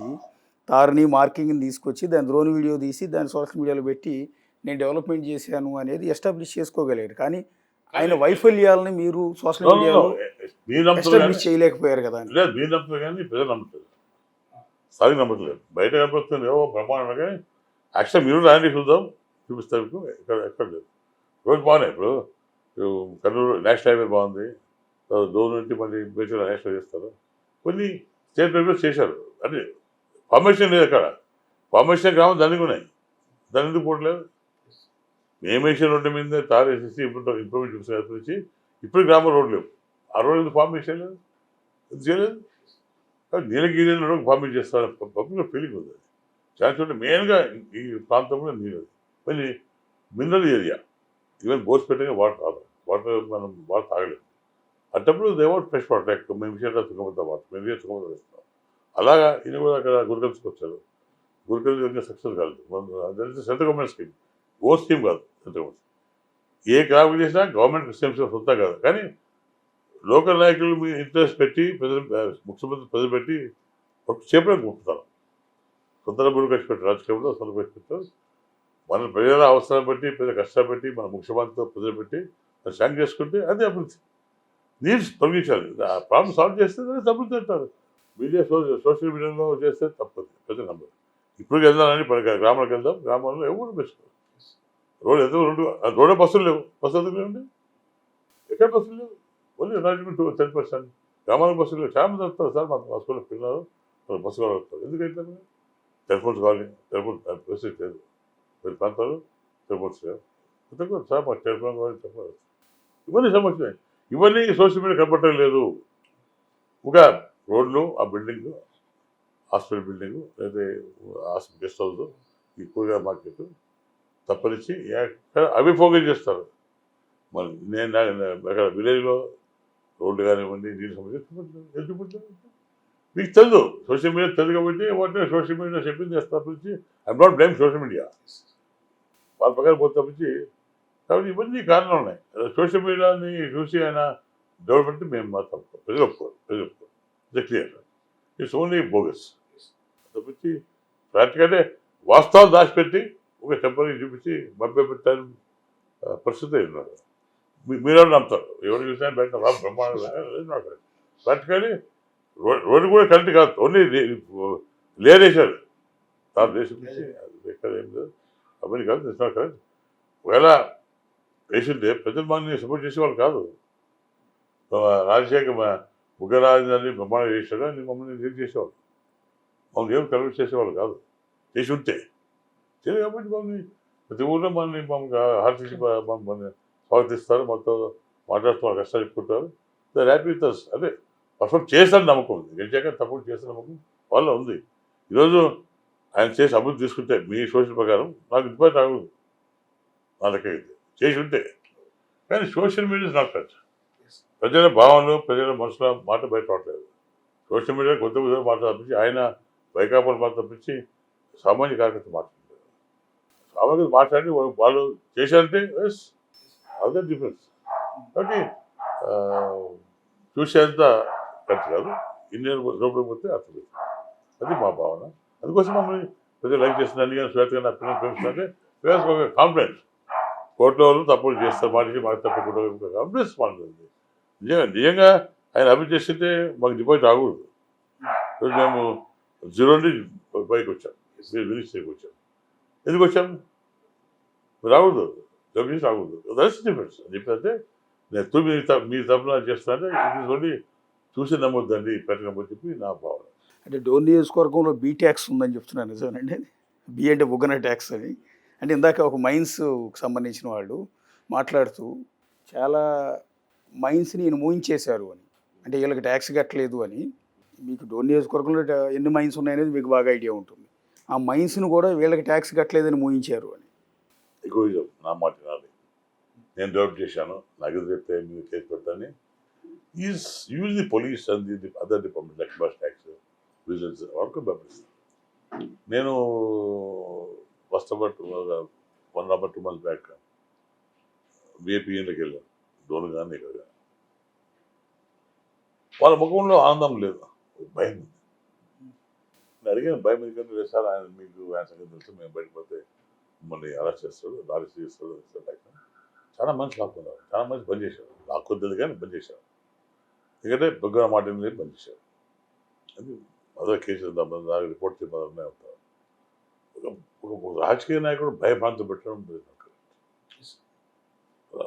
తారుని మార్కింగ్ తీసుకొచ్చి దాని డ్రోన్ వీడియో తీసి దాన్ని సోషల్ మీడియాలో పెట్టి నేను డెవలప్మెంట్ చేశాను అనేది ఎస్టాబ్లిష్ చేసుకోగలిగారు. కానీ ఆయన వైఫల్యాలని మీరు సోషల్ మీడియాలో ఎస్టాబ్లిష్ చేయలేకపోయారు కదా. లేదు, మీరు నమ్ముతుంది కానీ ప్రజలు నమ్ముతుంది, సాగి నమ్మట్లేదు. బయట కనపడుతుంది ఏవో బ్రహ్మాండం, కానీ యాక్చువల్ మీరు రాండి చూద్దాం చూపిస్తారు. ఎక్కడ లేదు. రోడ్డు బాగున్నాయి. ఇప్పుడు కర్నూలు నేషనల్ హైవే బాగుంది, దూరం నుండి మళ్ళీ బేసిక్గా నేషనల్ చేస్తారు. కొన్ని స్టేట్ లెవెల్లో చేశారు, అంటే ఫార్మేషన్ లేదు అక్కడ. ఫార్మేషన్ గ్రామం దానికి ఉన్నాయి, దాని ఎందుకు పోవట్లేదు. మేమేషన్ రోడ్డు మీద తారు వేసేసి ఇంప్రూవ్మెంట్ చూసి ఇప్పుడు గ్రామ రోడ్లు లేవు. ఆ రోడ్డు ఎందుకు ఫార్మేషన్ లేదు, ఎందుకు చేయలేదు. నీలగిరి రోడ్డు ఫార్మేషన్ చేస్తారు, పబ్లిక్ ఫీలింగ్ ఉంది. చాలా చోట్ల మెయిన్గా ఈ ప్రాంతంలో నీరు, మళ్ళీ మినరల్ ఏరియా, ఈవెన్ బోర్స్ పెట్టగా వాటర్ రాదు, వాటర్ మనం వాటర్ తాగలేదు. అట్టప్పుడు దేవాట్ ఫ్రెష్ వాటర్, మేము విషయంలో తుంగభద్ర వాటర్, మేము తుంగభద్ర వేస్తున్నాం. అలాగా ఈయన కూడా అక్కడ గురికల్స్కి వచ్చారు. గురికల్ ఇంకా సక్సెస్ కాలేదు. సెంట్రల్ గవర్నమెంట్ స్కీమ్, ఓ స్కీమ్ కాదు సెంట్రల్ గవర్నమెంట్. ఏ గ్రామం చేసినా గవర్నమెంట్ స్కీమ్స్ సొంత కాదు, కానీ లోకల్ నాయకులు మీ ఇంట్రెస్ట్ పెట్టి ముఖ్యమంత్రి ప్రజలు పెట్టి చేపడానికి ఒప్పుతారు. సొంత డబ్బులు ఖర్చు పెట్టారు, రాజకీయంలో సొంత ఖర్చు పెట్టారు. మన ప్రజల అవసరం బట్టి, ప్రజల కష్టాలు పెట్టి, మన ముఖ్యమంత్రితో ప్రజలు పెట్టి అది శాంక్ చేసుకుంటే అదే అభివృద్ధి. నీడ్స్ తొలగించాలి, ఆ ప్రాబ్లం సాల్వ్ చేస్తే దాన్ని అభివృద్ధి అంటారు. మీడియా సోషల్ మీడియాలో చేస్తే తప్పదు, ప్రజలు నమ్మరు. ఇప్పుడు వెళ్దామని గ్రామాలకు వెళ్దాం, గ్రామాల్లో ఎవరు బెస్ట్ రోడ్ ఎంత రోడ్డు బస్సులు లేవు, బస్సు ఎందుకు లేవండి, ఎక్కడ బస్సులు లేవు, ఓన్లీ 10%. గ్రామాలకు బస్సులు లేవు. చాలా మంది వస్తారు సార్, మా స్కూల్లో పిల్లలు బస్సు కూడా వస్తారు. ఎందుకైతే టెలిఫోన్స్ కావాలి, టెలిఫోన్ ఫెసిలిటీ లేదు, కొన్ని ప్రాంతాలు టెలిఫోన్స్ లేవు. సార్ మాకు టెలిఫోన్ కావాలి, టెలిఫోన్. ఇవన్నీ సమస్యలు, ఇవన్నీ సోషల్ మీడియా కనపడటం లేదు. ఒక రోడ్లు, ఆ బిల్డింగ్, హాస్పిటల్ బిల్డింగు, లేదా గెస్ట్ హౌస్, ఈ కూరగాయల మార్కెట్ తప్పనిచ్చి అవి ఫోకస్ చేస్తారు. మరి నేను అక్కడ విలేజ్లో రోడ్లు కానివ్వండి, నీళ్ళు సమస్య ఎందుకు మీకు తెలుసు, సోషల్ మీడియా తెలుగు కాబట్టి వాటిని సోషల్ మీడియా చెప్పింది చేస్తారు. తప్పించి I'm not blame social media, వాళ్ళ ప్రకారం పోతే తప్పించి. కాబట్టి ఇవన్నీ కారణాలు ఉన్నాయి. సోషల్ మీడియాని చూసి ఆయన డెవలప్మెంట్ మేము మాత్రం ప్రజలు ఒప్పుకోరు, ఇది క్లియర్. ఇట్స్ ఓన్లీ బోగస్ తప్పించి ప్రాక్టికల్గా వాస్తవాలు దాచిపెట్టి ఒక టెంపరీ చూపించి మభ్యపెట్టాలని పరిస్థితి ఉన్నారు. మీరు నమ్ముతారు, ఎవరు చూసినా బయట బ్రహ్మాండం. ప్రాక్టికల్లీ రోడ్డు కూడా కరెక్ట్ కాదు, ఓన్లీ లేయర్ వేశారు తాను దేశం నుంచి, ఎక్కడ ఏం లేదు, అవన్నీ కాదు. It's not correct. ఒకవేళ వేసింటే ప్రజలు మనల్ని సపోర్ట్ చేసేవాళ్ళు కాదు. రాజశేఖర్ ఉగ్రరాజధాని బ్రహ్మాండం చేశాడు అని మమ్మల్ని ఏం చేసేవాళ్ళు, మమ్మల్ని ఏం కన్వర్ట్ చేసేవాళ్ళు కాదు. చేసి ఉంటే తెలియదు కాబట్టి మమ్మల్ని ప్రతి ఊళ్ళో మమ్మల్ని హార్టీ మమ్మల్ని స్వాగతిస్తారు, మాతో మాట్లాడుతూ వాళ్ళ కష్టాలు చెప్పుకుంటారు. Happy with us. అదే పర్ఫెక్ట్ చేస్తాను నమ్మకం ఉంది, గెలిచాక తప్పుడు చేస్తున్న నమ్మకం వాళ్ళ ఉంది. ఈరోజు ఆయన చేసి అభివృద్ధి తీసుకుంటే మీ సోషల్ ప్రకారం నాకు ఇబ్బంది రాకూడదు, నా లెక్క అయితే చేసి ఉంటే. కానీ social media is not touch. ప్రజల భావనలు, ప్రజల మనసుల మాట బయట రావట్లేదు. సోషల్ మీడియా కొత్త మాట తప్పించి, ఆయన వైకాపాల మాట తప్పించి సామాన్య కార్యకర్త మాట్లాడారు. సామాన్య మాట్లాడి వాళ్ళు చేశారంటే ఎస్, అదే డిఫరెన్స్. కాబట్టి చూసేంత ఖర్చు కాదు, ఇండియన్ లోపలికి పోతే అర్థం. అది మా భావన. అందుకోసం మమ్మల్ని ప్రజలు లైక్ చేస్తున్నారు కానీ శ్వేతగా నా పిల్లలు పెంచుతుంటే ఒక కాన్ఫిడెన్స్. కోర్టులో వాళ్ళు తప్పులు చేస్తారు, మాకు తప్పకుండా కాన్ఫిడెన్స్ మాట్లాడుతుంది. నిజంగా ఆయన అభివృద్ధి చేస్తుంటే మాకు డిపాజిట్ రాకూడదు. ఈరోజు మేము 0 నుండి పైకి వచ్చాం, మినిస్టర్కి వచ్చాం. ఎందుకు వచ్చాం? రాకూడదు, డబ్బు రాకూడదు. That's difference. చెప్పితే నేను మీ తరఫున చేస్తానంటే ఇది ఓన్లీ చూసి నమ్మొద్దండి, పెట్టనమ్మని చెప్పి నా భావన. అంటే డోన్ నియోజకవర్గంలో బీ ట్యాక్స్ ఉందని చెప్తున్నాను, నిజమేనండి? బి అంటే బుగ్గన ట్యాక్స్ అని. అంటే ఇందాక ఒక మైన్స్కి సంబంధించిన వాళ్ళు మాట్లాడుతూ చాలా మైన్స్ని ఈయన మూయించేశారు అని, అంటే వీళ్ళకి ట్యాక్స్ కట్టలేదు అని. మీకు డోన్ నియోజకవర్గంలో ఎన్ని మైన్స్ ఉన్నాయనేది మీకు బాగా ఐడియా ఉంటుంది. ఆ మైన్స్ని కూడా వీళ్ళకి ట్యాక్స్ కట్టలేదని మూయించారు అని. ఎగోయిజం నా మాట వినాలి. నేను డెవలప్ చేశాను, నాకు ఎదురు చెప్తే మీరు కేసు పెడతాను. Is use the police and the other department like bus tax vigilance వరకు పంపిస్తాను. నేను ఫస్ట్ అబౌట్ 2 months బ్యాక్ విఐపీఎన్లోకి వెళ్ళాను, డోన్ కానీ ఇక్కడ కానీ. వాళ్ళ ముఖంలో ఆనందం లేదు, భయం ఉంది. నేను అడిగాను, భయం ఎందుకంటే లేదు సార్, ఆయన మీకు ఆయన సంగతి తెలుసు, మేము బయటకు పోతే మిమ్మల్ని అరెస్ట్ చేస్తాడు, అరెస్ట్ చేస్తాడు. చాలా మంది లాక్కున్నారు, చాలా మంది బంద్ చేశారు. లాక్కొద్దు కానీ బంద్ చేశారు, ఎందుకంటే బొగ్గర మాట బంద్ చేశారు. అది అదే కేసు దానికి రిపోర్ట్ చేయమని అవుతారు. ఒక రాజకీయ నాయకుడు భయభ్రాంతి పెట్టడం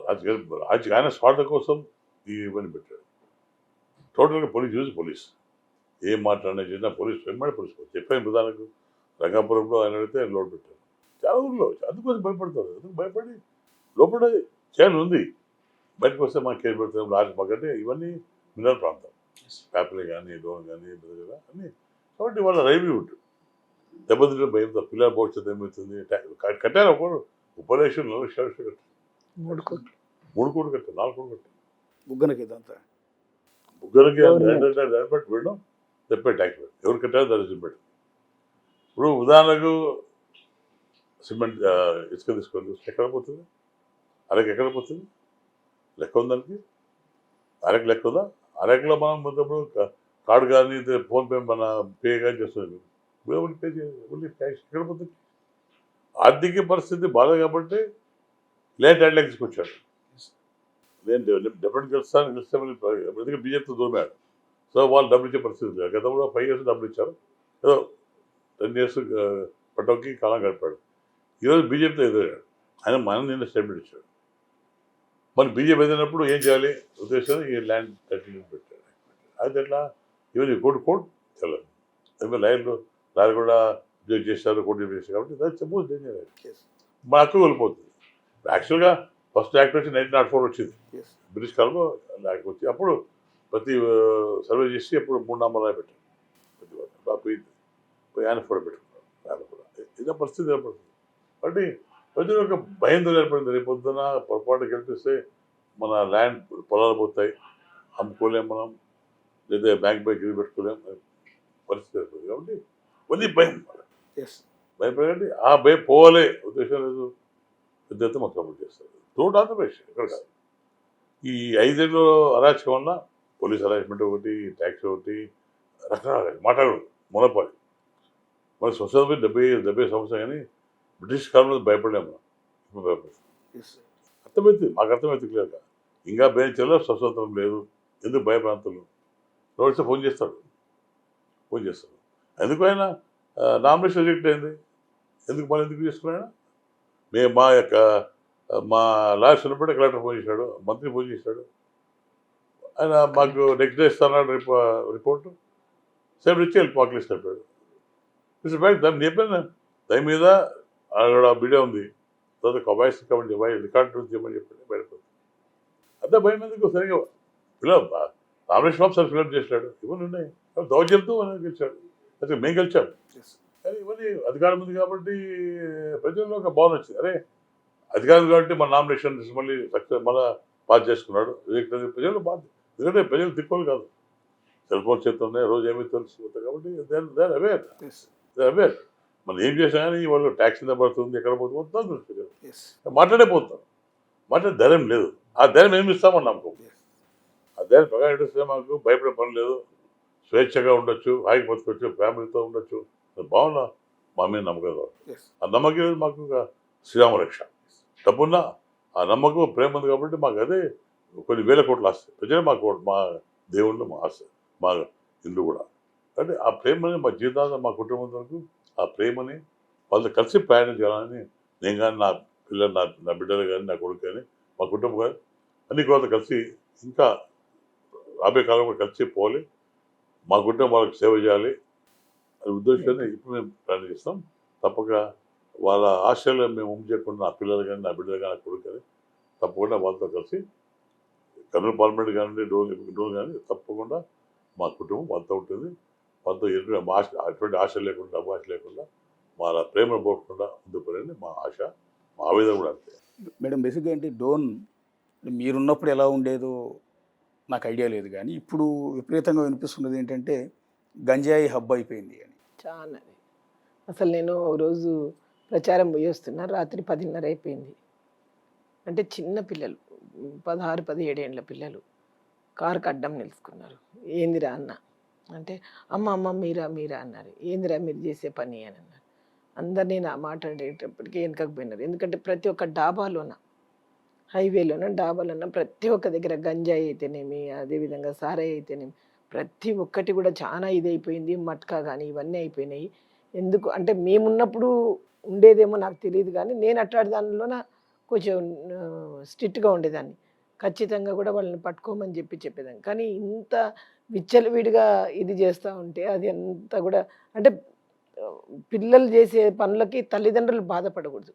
రాజకీయ ఆయన స్వార్థ కోసం ఈ ఇవన్నీ పెట్టాడు. టోటల్గా పోలీస్ యూజ్ పోలీస్ ఏం మాట్లాడినా చేసినా పోలీస్ వెంబడి పోలీస్ చెప్పాను. ప్రధానికి రంగాపురంలో ఆయన అడిగితే ఆయన లోటు పెట్టారు. చాలా ఊళ్ళో అందుకోసం భయపడతారు. ఎందుకు భయపడి లోపల చేయాలి ఉంది, బయటకు వస్తే మాకు కేసు పెడతాం లాస్ట్ మాకంటే ఇవన్నీ మినరల్ ప్రాంతం, పేపర్లు కానీ లోన్ కానీ అన్నీ. కాబట్టి వాళ్ళ లైవ్లీహుడ్ దెబ్బతింటే భయంతో పిల్లల భవిష్యత్తు ఏమవుతుంది. కట్టారు ఒకరు 30 లక్షలు 4 లక్షలు కట్టారు, 3 కోట్లు కట్టారు, 4 కోట్లు కట్టారు బుగ్గనకి. ఇదంతా ముగ్గురికి బట్టి వీడడం చెప్పే ట్యాక్స్ ఎవరు కట్టారో దాన్ని చూపెట్టు. ఇప్పుడు ఉదాహరణకు సిమెంట్ ఇసుక తీసుకొని ఎక్కడ పోతుంది, అరకి ఎక్కడ పోతుంది, లెక్క ఉందానికి, అరకు లెక్క ఉందా? అరకులో మనం మొత్తప్పుడు కార్డు కానీ ఫోన్పే మన పే కానీ చేస్తుంది, పే చేయాలి, క్యాష్ ఎక్కడ పోతుంది? ఆర్థిక పరిస్థితి బాగా కాబట్టి లేట్ హ్యాండ్ తీసుకొచ్చాడు. నేను డెఫినెట్ గెలుస్తాను, ఎందుకంటే బీజేపీతో దూరమాడు. సో వాళ్ళు డబ్బులు ఇచ్చే పరిస్థితి లేదు. గతంలో 5 years డబ్బులు ఇచ్చారు, ఏదో 10 years పట్టోకి కాలం గడిపాడు. ఈరోజు బీజేపీతో ఎదురాడు, ఆయన మనం నిన్న స్టేట్మెంట్ ఇచ్చాడు. మరి బీజేపీ ఎదిరినప్పుడు ఏం చేయాలి ఉద్దేశం ఈ ల్యాండ్ టైటిల్ పెట్టాడు. అది ఎట్లా ఇవన్నీ కోర్టు తెలియదు. ఎందుకంటే లాయర్ కూడా జడ్జ్ చేశారు, కోర్టు చేశారు. కాబట్టి దాన్ని చెప్పు మన హక్కు వెళ్ళిపోతుంది. యాక్చువల్గా ఫస్ట్ యాక్ట్ వచ్చి 1904 వచ్చింది, బ్రిటిష్ కాలంలో యాక్ట్ వచ్చి అప్పుడు ప్రతి సర్వే చేసి అప్పుడు 3 నామాలు పెట్టారు. పోయింది, పోయి ఆయన ఫోటో పెట్టుకున్నారు, ఆయన కూడా ఇదే పరిస్థితి ఏర్పడుతుంది. కాబట్టి ప్రజలు ఒక భయంతో ఏర్పడింది. రేపు పొద్దున పొరపాటు గెలిపిస్తే మన ల్యాండ్ పొలాలు పోతాయి, అమ్ముకోలేం మనం, లేదా బ్యాంక్ బై గిరి పెట్టుకోలేం, పరిస్థితి ఏర్పడింది. కాబట్టి కొన్ని భయం భయపడండి, ఆ భయం పోవాలే ఉద్దేశం లేదు. పెద్ద మాకు సపోర్ట్ చేస్తారు త్రూఅవుట్ ఆంధ్రప్రదేశ్. ఎక్కడ కాదు ఈ 5 ఏళ్ళు అరాచకం వల్ల పోలీస్ హరాస్మెంట్ ఒకటి, ట్యాక్స్ ఒకటి, రకరకాల మాట్లాడదు మొనపాలి. మన స్వతంత్రం 70 సంవత్సరం కానీ బ్రిటిష్ కాలంలో భయపడలేము. ఇప్పుడు భయపడతాం. అర్థమైంది, మాకు అర్థమైంది క్లియర్గా. ఇంకా బెంచ్లో స్వతంత్రం లేదు, ఎందుకు భయప్రాంతాలు నోటిస్తే ఫోన్ చేస్తాడు. ఎందుకు ఆయన నామినేషన్ రిజెక్ట్ అయింది, ఎందుకు మళ్ళీ ఎందుకు చేసుకున్నాడు? మేము మా లాస్ట్ ఉన్నప్పుడే కలెక్టర్ ఫోన్ చేశాడు, మంత్రి ఫోన్ చేశాడు. ఆయన మాకు నెక్స్ట్ డే ఇస్తాడు రిపోర్టు, సేమ్ ఇచ్చి వెళ్ళి పాకెట్ చెప్పాడు. ఇట్స్ బ్యాక్ దాన్ని చెప్పాను. దాని మీద అక్కడ వీడియో ఉంది, తర్వాత వాయిస్ రికార్డు చేయమని చెప్పండి, బయటపోతుంది. అదే భయం ఎందుకు సరిగా నామినేషన్ ఫామ్ సార్ ఫిల్అప్ చేశాడు, ఇవన్నీ ఉన్నాయి. దౌర్జన్యంతో గెలిచాడు, అయితే మేము గెలిచాం. కానీ ఇవన్నీ అధికారం ఉంది కాబట్టి ప్రజల్లో ఒక భావన వచ్చింది, అరే అధికారం కాబట్టి మన నామినేషన్ మళ్ళీ సక్సెస్ మళ్ళీ పాస్ చేసుకున్నాడు. ప్రజలు బాధ, ఎందుకంటే ప్రజలు తిక్కోలు కాదు, సెల్ ఫోన్ చేతులు ఉన్నాయి, రోజు ఏమీ తెలుసుకుంటారు. కాబట్టి దే అవేర్ మనం ఏం చేసినా కానీ వాళ్ళు ట్యాక్స్ ఎంత పడుతుంది, ఎక్కడ పోతుంది మాట్లాడే పోతారు. మాట్లాడే ధైర్యం లేదు. ఆ ధైర్యం ఏమి ఇస్తామని నమ్మకం. ఆ ధైర్యం ప్రకారం ఇస్తే మాకు భయపడే పని లేదు, స్వేచ్ఛగా ఉండొచ్చు, హాయిగా బతకొచ్చు, ఫ్యామిలీతో ఉండొచ్చు. బాగున్నా మా మీద నమ్మకం కాదు. ఆ నమ్మకం మాకు శ్రీరామ రక్ష. డబ్బున్నా ఆ నమ్మకం ప్రేమ ఉంది కాబట్టి మాకు అదే కొన్ని వేల కోట్లు ఆస్తాయి. ప్రజలే మా దేవుళ్ళు, మా ఆస్తి, మా ఇల్లు కూడా. అంటే ఆ ప్రేమని మా జీవితాంతం మా కుటుంబం వరకు ఆ ప్రేమని వాళ్ళతో కలిసి ప్రయాణం చేయాలని నేను కానీ, నా పిల్లలు, నా బిడ్డలు కానీ, నా కొడుకు కానీ, మా కుటుంబం కానీ అన్ని కూడా కలిసి ఇంకా రాబోయే కాలం కూడా కలిసి పోవాలి. మా కుటుంబం వాళ్ళకి సేవ చేయాలి. అది ఉద్దేశాన్ని ఇప్పుడు మేము ప్లాన్ చేస్తాం. తప్పక వాళ్ళ ఆశయాలు మేము చేయకుండా నా పిల్లలు కానీ, నా బిడ్డలు కానీ, నా కొడుకు కానీ తప్పకుండా వాళ్ళతో కలిసి కర్నూలు పార్లమెంట్ కానివ్వండి, డోన్ కానీ తప్పకుండా మా కుటుంబం వాళ్ళతో ఉంటుంది. వాళ్ళతో అటువంటి ఆశ లేకుండా, డబ్బు ఆశ లేకుండా, వాళ్ళ ప్రేమను పోకుండా ముందుకు పోవాలని మా ఆశ, మా ఆవేదన కూడా అంతే. మేడం బేసిక్గా అంటే డోన్ మీరున్నప్పుడు ఎలా ఉండేదో నాకు ఐడియా లేదు, కానీ ఇప్పుడు విపరీతంగా వినిపిస్తున్నది ఏంటంటే గంజాయి హబ్ అయిపోయింది అని. చాలా అసలు నేను రోజు ప్రచారం పోయి వస్తున్నా, రాత్రి 10:30 అయిపోయింది. అంటే చిన్న పిల్లలు 16-17 ఏళ్ళ పిల్లలు కారుకి అడ్డం నిలుచుకున్నారు. ఏందిరా అన్న అంటే, అమ్మ అమ్మ మీరా మీరా అన్నారు. ఏందిరా మీరు చేసే పని అని అన్నారు. అందరినీ నా మాట్లాడేటప్పటికీ వెనకకు పోయినారు. ఎందుకంటే ప్రతి ఒక్క డాబాలోన, హైవేలోన, డాబాలోన ప్రతి ఒక్క దగ్గర గంజాయి అయితేనేమి, అదేవిధంగా సారాయి అయితేనేమి, ప్రతి ఒక్కటి కూడా చాలా ఇదైపోయింది. మట్కా కానీ ఇవన్నీ అయిపోయినాయి. ఎందుకు అంటే మేమున్నప్పుడు ఉండేదేమో నాకు తెలియదు, కానీ నేను అట్లాంటి దానిలోన కొంచెం స్ట్రిక్ట్గా ఉండేదాన్ని. ఖచ్చితంగా కూడా వాళ్ళని పట్టుకోమని చెప్పేదాన్ని. కానీ ఇంత విచ్చలవిడిగా ఇది చేస్తూ ఉంటే అది అంతా కూడా అంటే పిల్లలు చేసే పనులకి తల్లిదండ్రులు బాధపడకూడదు.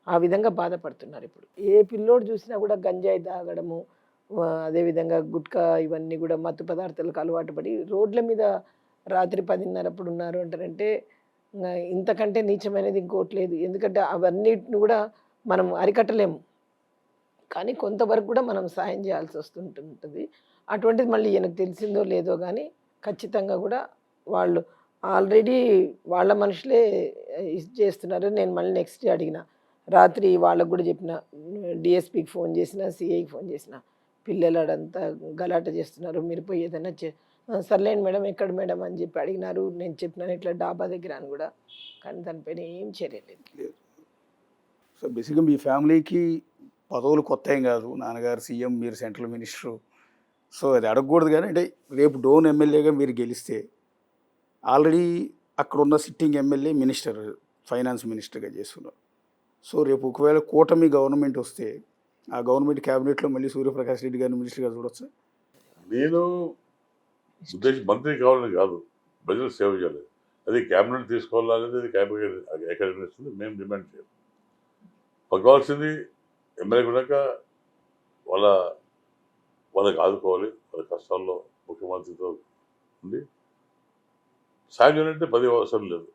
ఆ విధంగా బాధపడుతున్నారు ఇప్పుడు. ఏ పిల్లోడు చూసినా కూడా గంజాయి తాగడము, అదేవిధంగా గుట్కా ఇవన్నీ కూడా మత్తు పదార్థాలకు అలవాటు పడి రోడ్ల మీద రాత్రి 10:30 అప్పుడు ఉన్నారు అంటారంటే ఇంతకంటే నీచమైనది ఇంకోటి లేదు. ఎందుకంటే అవన్నిటిని కూడా మనం అరికట్టలేము, కానీ కొంతవరకు కూడా మనం సాయం చేయాల్సి వస్తుంటుంది. అటువంటిది మళ్ళీ ఈయనకు తెలిసిందో లేదో కానీ ఖచ్చితంగా కూడా వాళ్ళు ఆల్రెడీ వాళ్ళ మనుషులే ఇది చేస్తున్నారు. నేను మళ్ళీ నెక్స్ట్ డే అడిగిన, రాత్రి వాళ్ళకు కూడా చెప్పిన, డిఎస్పీకి ఫోన్ చేసిన, సిఐకి ఫోన్ చేసిన, పిల్లలు అడంతా గలాట చేస్తున్నారు, మీరు పోయి ఏదైనా సర్లేండి మేడం ఎక్కడ మేడం అని చెప్పి అడిగినారు. నేను చెప్పినాను ఇట్లా డాబా దగ్గర అని కూడా, కానీ దానిపైన ఏం చర్య లేదు. సో బేసిక్గా మీ ఫ్యామిలీకి పదవులు కొత్త ఏం కాదు, నాన్నగారు సీఎం, మీరు సెంట్రల్ మినిస్టరు. సో అది అడగకూడదు, కానీ అంటే రేపు డోన్ ఎమ్మెల్యేగా మీరు గెలిస్తే ఆల్రెడీ అక్కడ ఉన్న సిట్టింగ్ ఎమ్మెల్యే మినిస్టర్, ఫైనాన్స్ మినిస్టర్గా చేస్తున్నారు. సో రేపు ఒకవేళ కూటమి గవర్నమెంట్ వస్తే ఆ గవర్నమెంట్ క్యాబినెట్లో మళ్ళీ సూర్యప్రకాష్ రెడ్డి గారిని మినిస్టర్గా చూడొచ్చు. నేను మంత్రి కావాలని కాదు, ప్రజలకు సేవ చేయాలి. అది క్యాబినెట్ తీసుకోవాలనేది అది క్యాబినెట్ ఎక్కడ నిర్ణయిస్తుంది, మేము డిమాండ్ చేయాలి. మాకు కావాల్సింది ఎమ్మెల్యే కూడా వాళ్ళకి ఆదుకోవాలి. వాళ్ళ కష్టాల్లో ముఖ్యమంత్రితో ఉండి సాయం చేయాలంటే 10 అవసరం లేదు,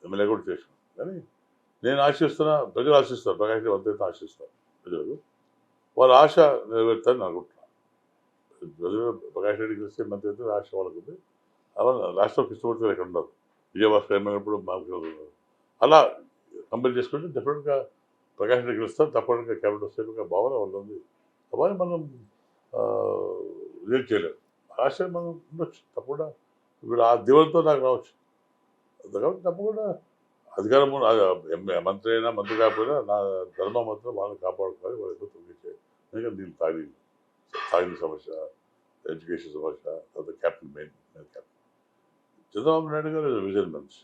ఎమ్మెల్యే కూడా చేసాం. కానీ నేను ఆశిస్తున్నా, ప్రజలు ఆశిస్తారు, ప్రకాష్ రెడ్డి ఆశిస్తారు ప్రజలు. వాళ్ళ ఆశ నెరవేరుతారని అనుకుంటున్నాను. ప్రజలు ప్రకాష్ రెడ్డికి వస్తే మంత్రి అయితే ఆశ వాళ్ళకు ఉంది. అలా రాష్ట్రం కృష్ణమూర్తి ఎక్కడ ఉన్నారు, విజయభాస్కర్ ఎమ్మెల్యేప్పుడు మాకు అలా కంపేర్ చేసుకుంటే డెఫినెట్గా ప్రకాష్ రెడ్డి గెలుస్తారు, తప్పకుండా క్యాబినెట్ వస్తే భావన వాళ్ళు ఉంది. అవన్నీ మనం ఏం చేయలేము. ఆశ మనం ఉండొచ్చు, తప్పకుండా ఇప్పుడు ఆ దేవులతో నాకు రావచ్చు. కాబట్టి తప్పకుండా అధికారం మంత్రి అయినా మంత్రి కాకపోయినా నా ధర్మం మాత్రం వాళ్ళని కాపాడుకోవాలి, వాళ్ళు ఎక్కువ తొలగించే. ఎందుకంటే దీనికి తాగిన సమస్య, ఎడ్యుకేషన్ సమస్య, తర్వాత captain main captain Chandrababu Naidu గారు విజన్ మనిషి.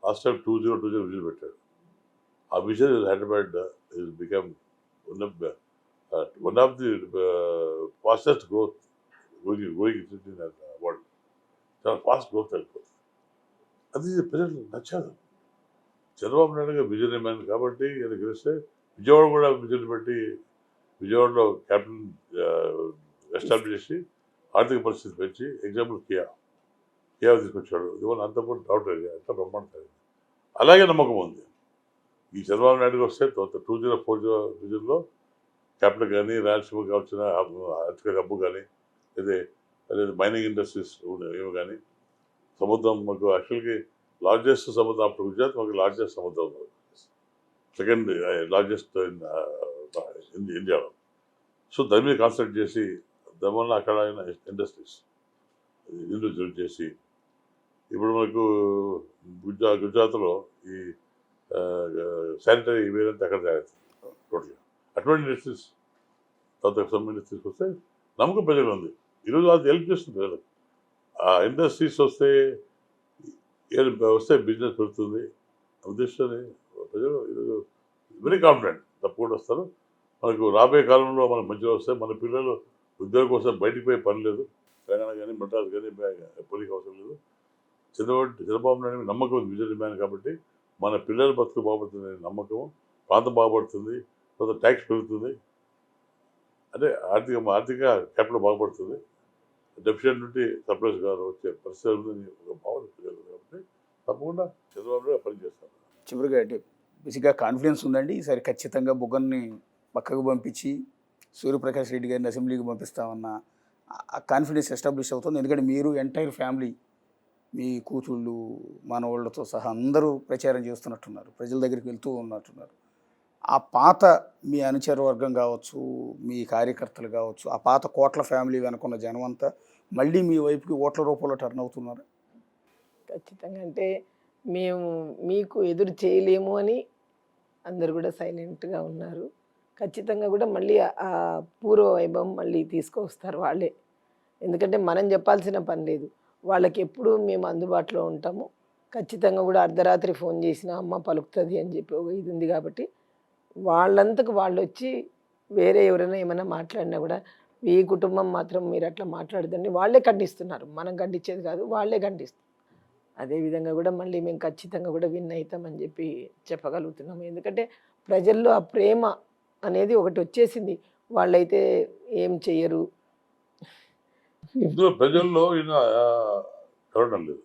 లాస్ట్ టైం 2020 విజన్ పెట్టాడు. ఆ vision Hyderabad is become one of the fastest growth going in world. చాలా ఫాస్ట్ గ్రోత్ అయిపోతుంది. అది ప్రజలు నచ్చదు. చంద్రబాబు నాయుడు గారు విజన్ మ్యాన్ కాబట్టి ఈయన గెలిస్తే విజయవాడ కూడా విజన్ పెట్టి విజయవాడలో క్యాపిటల్ ఎస్టాబ్లిష్ చేసి ఆర్థిక పరిస్థితి పెంచి, ఎగ్జాంపుల్ కియా తీసుకొచ్చాడు. ఇవాళ అంత కూడా డౌట్ లేదు, అంత బ్రహ్మాండం. అలాగే నమ్మకం ఉంది. ఈ చంద్రబాబు నాయుడుకి వస్తే 2040 విజన్లో క్యాపిటల్ కానీ, రాయలసీమకి వచ్చిన ఆర్థిక హబ్బు కానీ, లేదా మైనింగ్ ఇండస్ట్రీస్ ఏమో కానీ, సముద్రం మాకు యాక్చువల్గా లార్జెస్ట్ సముద్రం అప్పుడు గుజరాత్ మాకు లార్జెస్ట్ సముద్రం, సెకండ్ లార్జెస్ట్ ఇన్ ఇండియాలో. సో దాని మీద కాన్సన్ట్రేట్ చేసి దానివల్ల అక్కడ ఇండస్ట్రీస్ ఇండస్ట్రీ చేసి ఇప్పుడు మనకు గుజరాత్లో ఈ శానిటరీ వేరంతా అక్కడ తయారవుతుంది టోటల్గా. అటువంటి ఇండస్ట్రీస్ తర్వాత సమ్ ఇండస్ట్రీస్ వస్తే నమ్మకం ప్రజలు ఉంది. ఈరోజు అది హెల్ప్ చేస్తుంది ప్రజలకు. ఆ ఇండస్ట్రీస్ వస్తే బిజినెస్ పెడుతుంది ఉద్దేశాన్ని ప్రజలు ఈరోజు వెరీ కాన్ఫిడెంట్ తప్పకుండా వస్తారు. మనకు రాబోయే కాలంలో మనకు మంచిగా వస్తాయి. మన పిల్లలు ఉద్యోగం కోసం బయటికి పోయే పని లేదు. తెలంగాణ కానీ మద్రాసు కానీ పోలీకి అవసరం లేదు. చంద్రబాబు నాయుడు మీద నమ్మకం ఉంది, విజన్ మ్యాన్ కాబట్టి మన పిల్లల బతుకు బాగుపడుతుంది నమ్మకం, ప్రాంతం బాగుపడుతుంది, తర్వాత ట్యాక్స్ పెరుగుతుంది, అంటే ఆర్థిక క్యాపిటల్ బాగుపడుతుంది, డెఫిషియెంట్ నుండి సర్ప్లస్ గారు వచ్చే పరిస్థితి ఉందని ఒక భావన పిల్లలు కాబట్టి తప్పకుండా చంద్రబాబు నాయుడు పనిచేస్తారు. చివరిగా అంటే బేసిక్గా కాన్ఫిడెన్స్ ఉందండి ఈసారి ఖచ్చితంగా బుగ్గన్ని పక్కకు పంపించి సూర్యప్రకాష్ రెడ్డి గారిని అసెంబ్లీకి పంపిస్తామన్న ఆ కాన్ఫిడెన్స్ ఎస్టాబ్లిష్ అవుతుంది. ఎందుకంటే మీరు ఎంటైర్ ఫ్యామిలీ మీ కూతుళ్ళు మనవాళ్ళతో సహా అందరూ ప్రచారం చేస్తున్నట్టున్నారు, ప్రజల దగ్గరికి వెళ్తూ ఉన్నట్టున్నారు. ఆ పాత మీ అనుచర వర్గం కావచ్చు, మీ కార్యకర్తలు కావచ్చు, ఆ పాత కోట్ల ఫ్యామిలీ వెనుకున్న జనం అంతా మళ్ళీ మీ వైపుకి ఓట్ల రూపంలో టర్న్ అవుతున్నారు. ఖచ్చితంగా అంటే మేము మీకు ఎదురు చేయలేము అని అందరు కూడా సైలెంట్గా ఉన్నారు. ఖచ్చితంగా కూడా మళ్ళీ ఆ పూర్వ వైభవం మళ్ళీ తీసుకొస్తారు వాళ్ళే. ఎందుకంటే మనం చెప్పాల్సిన పని లేదు, వాళ్ళకి ఎప్పుడు మేము అందుబాటులో ఉంటాము. ఖచ్చితంగా కూడా అర్ధరాత్రి ఫోన్ చేసినా అమ్మ పలుకుతుంది అని చెప్పి ఒక ఇది ఉంది కాబట్టి వాళ్ళంతకు వాళ్ళు వచ్చి వేరే ఎవరైనా ఏమైనా మాట్లాడినా కూడా ఈ కుటుంబం మాత్రం మీరు అట్లా మాట్లాడదండి వాళ్ళే ఖండిస్తున్నారు, మనం ఖండించేది కాదు, వాళ్ళే ఖండిస్తారు. అదేవిధంగా కూడా మళ్ళీ మేము ఖచ్చితంగా కూడా విన్ అవుతామని చెప్పి చెప్పగలుగుతున్నాము. ఎందుకంటే ప్రజల్లో ఆ ప్రేమ అనేది ఒకటి వచ్చేసింది, వాళ్ళైతే ఏం చెయ్యరు. ఇందులో ప్రజల్లో ఈయన కలవడం లేదు,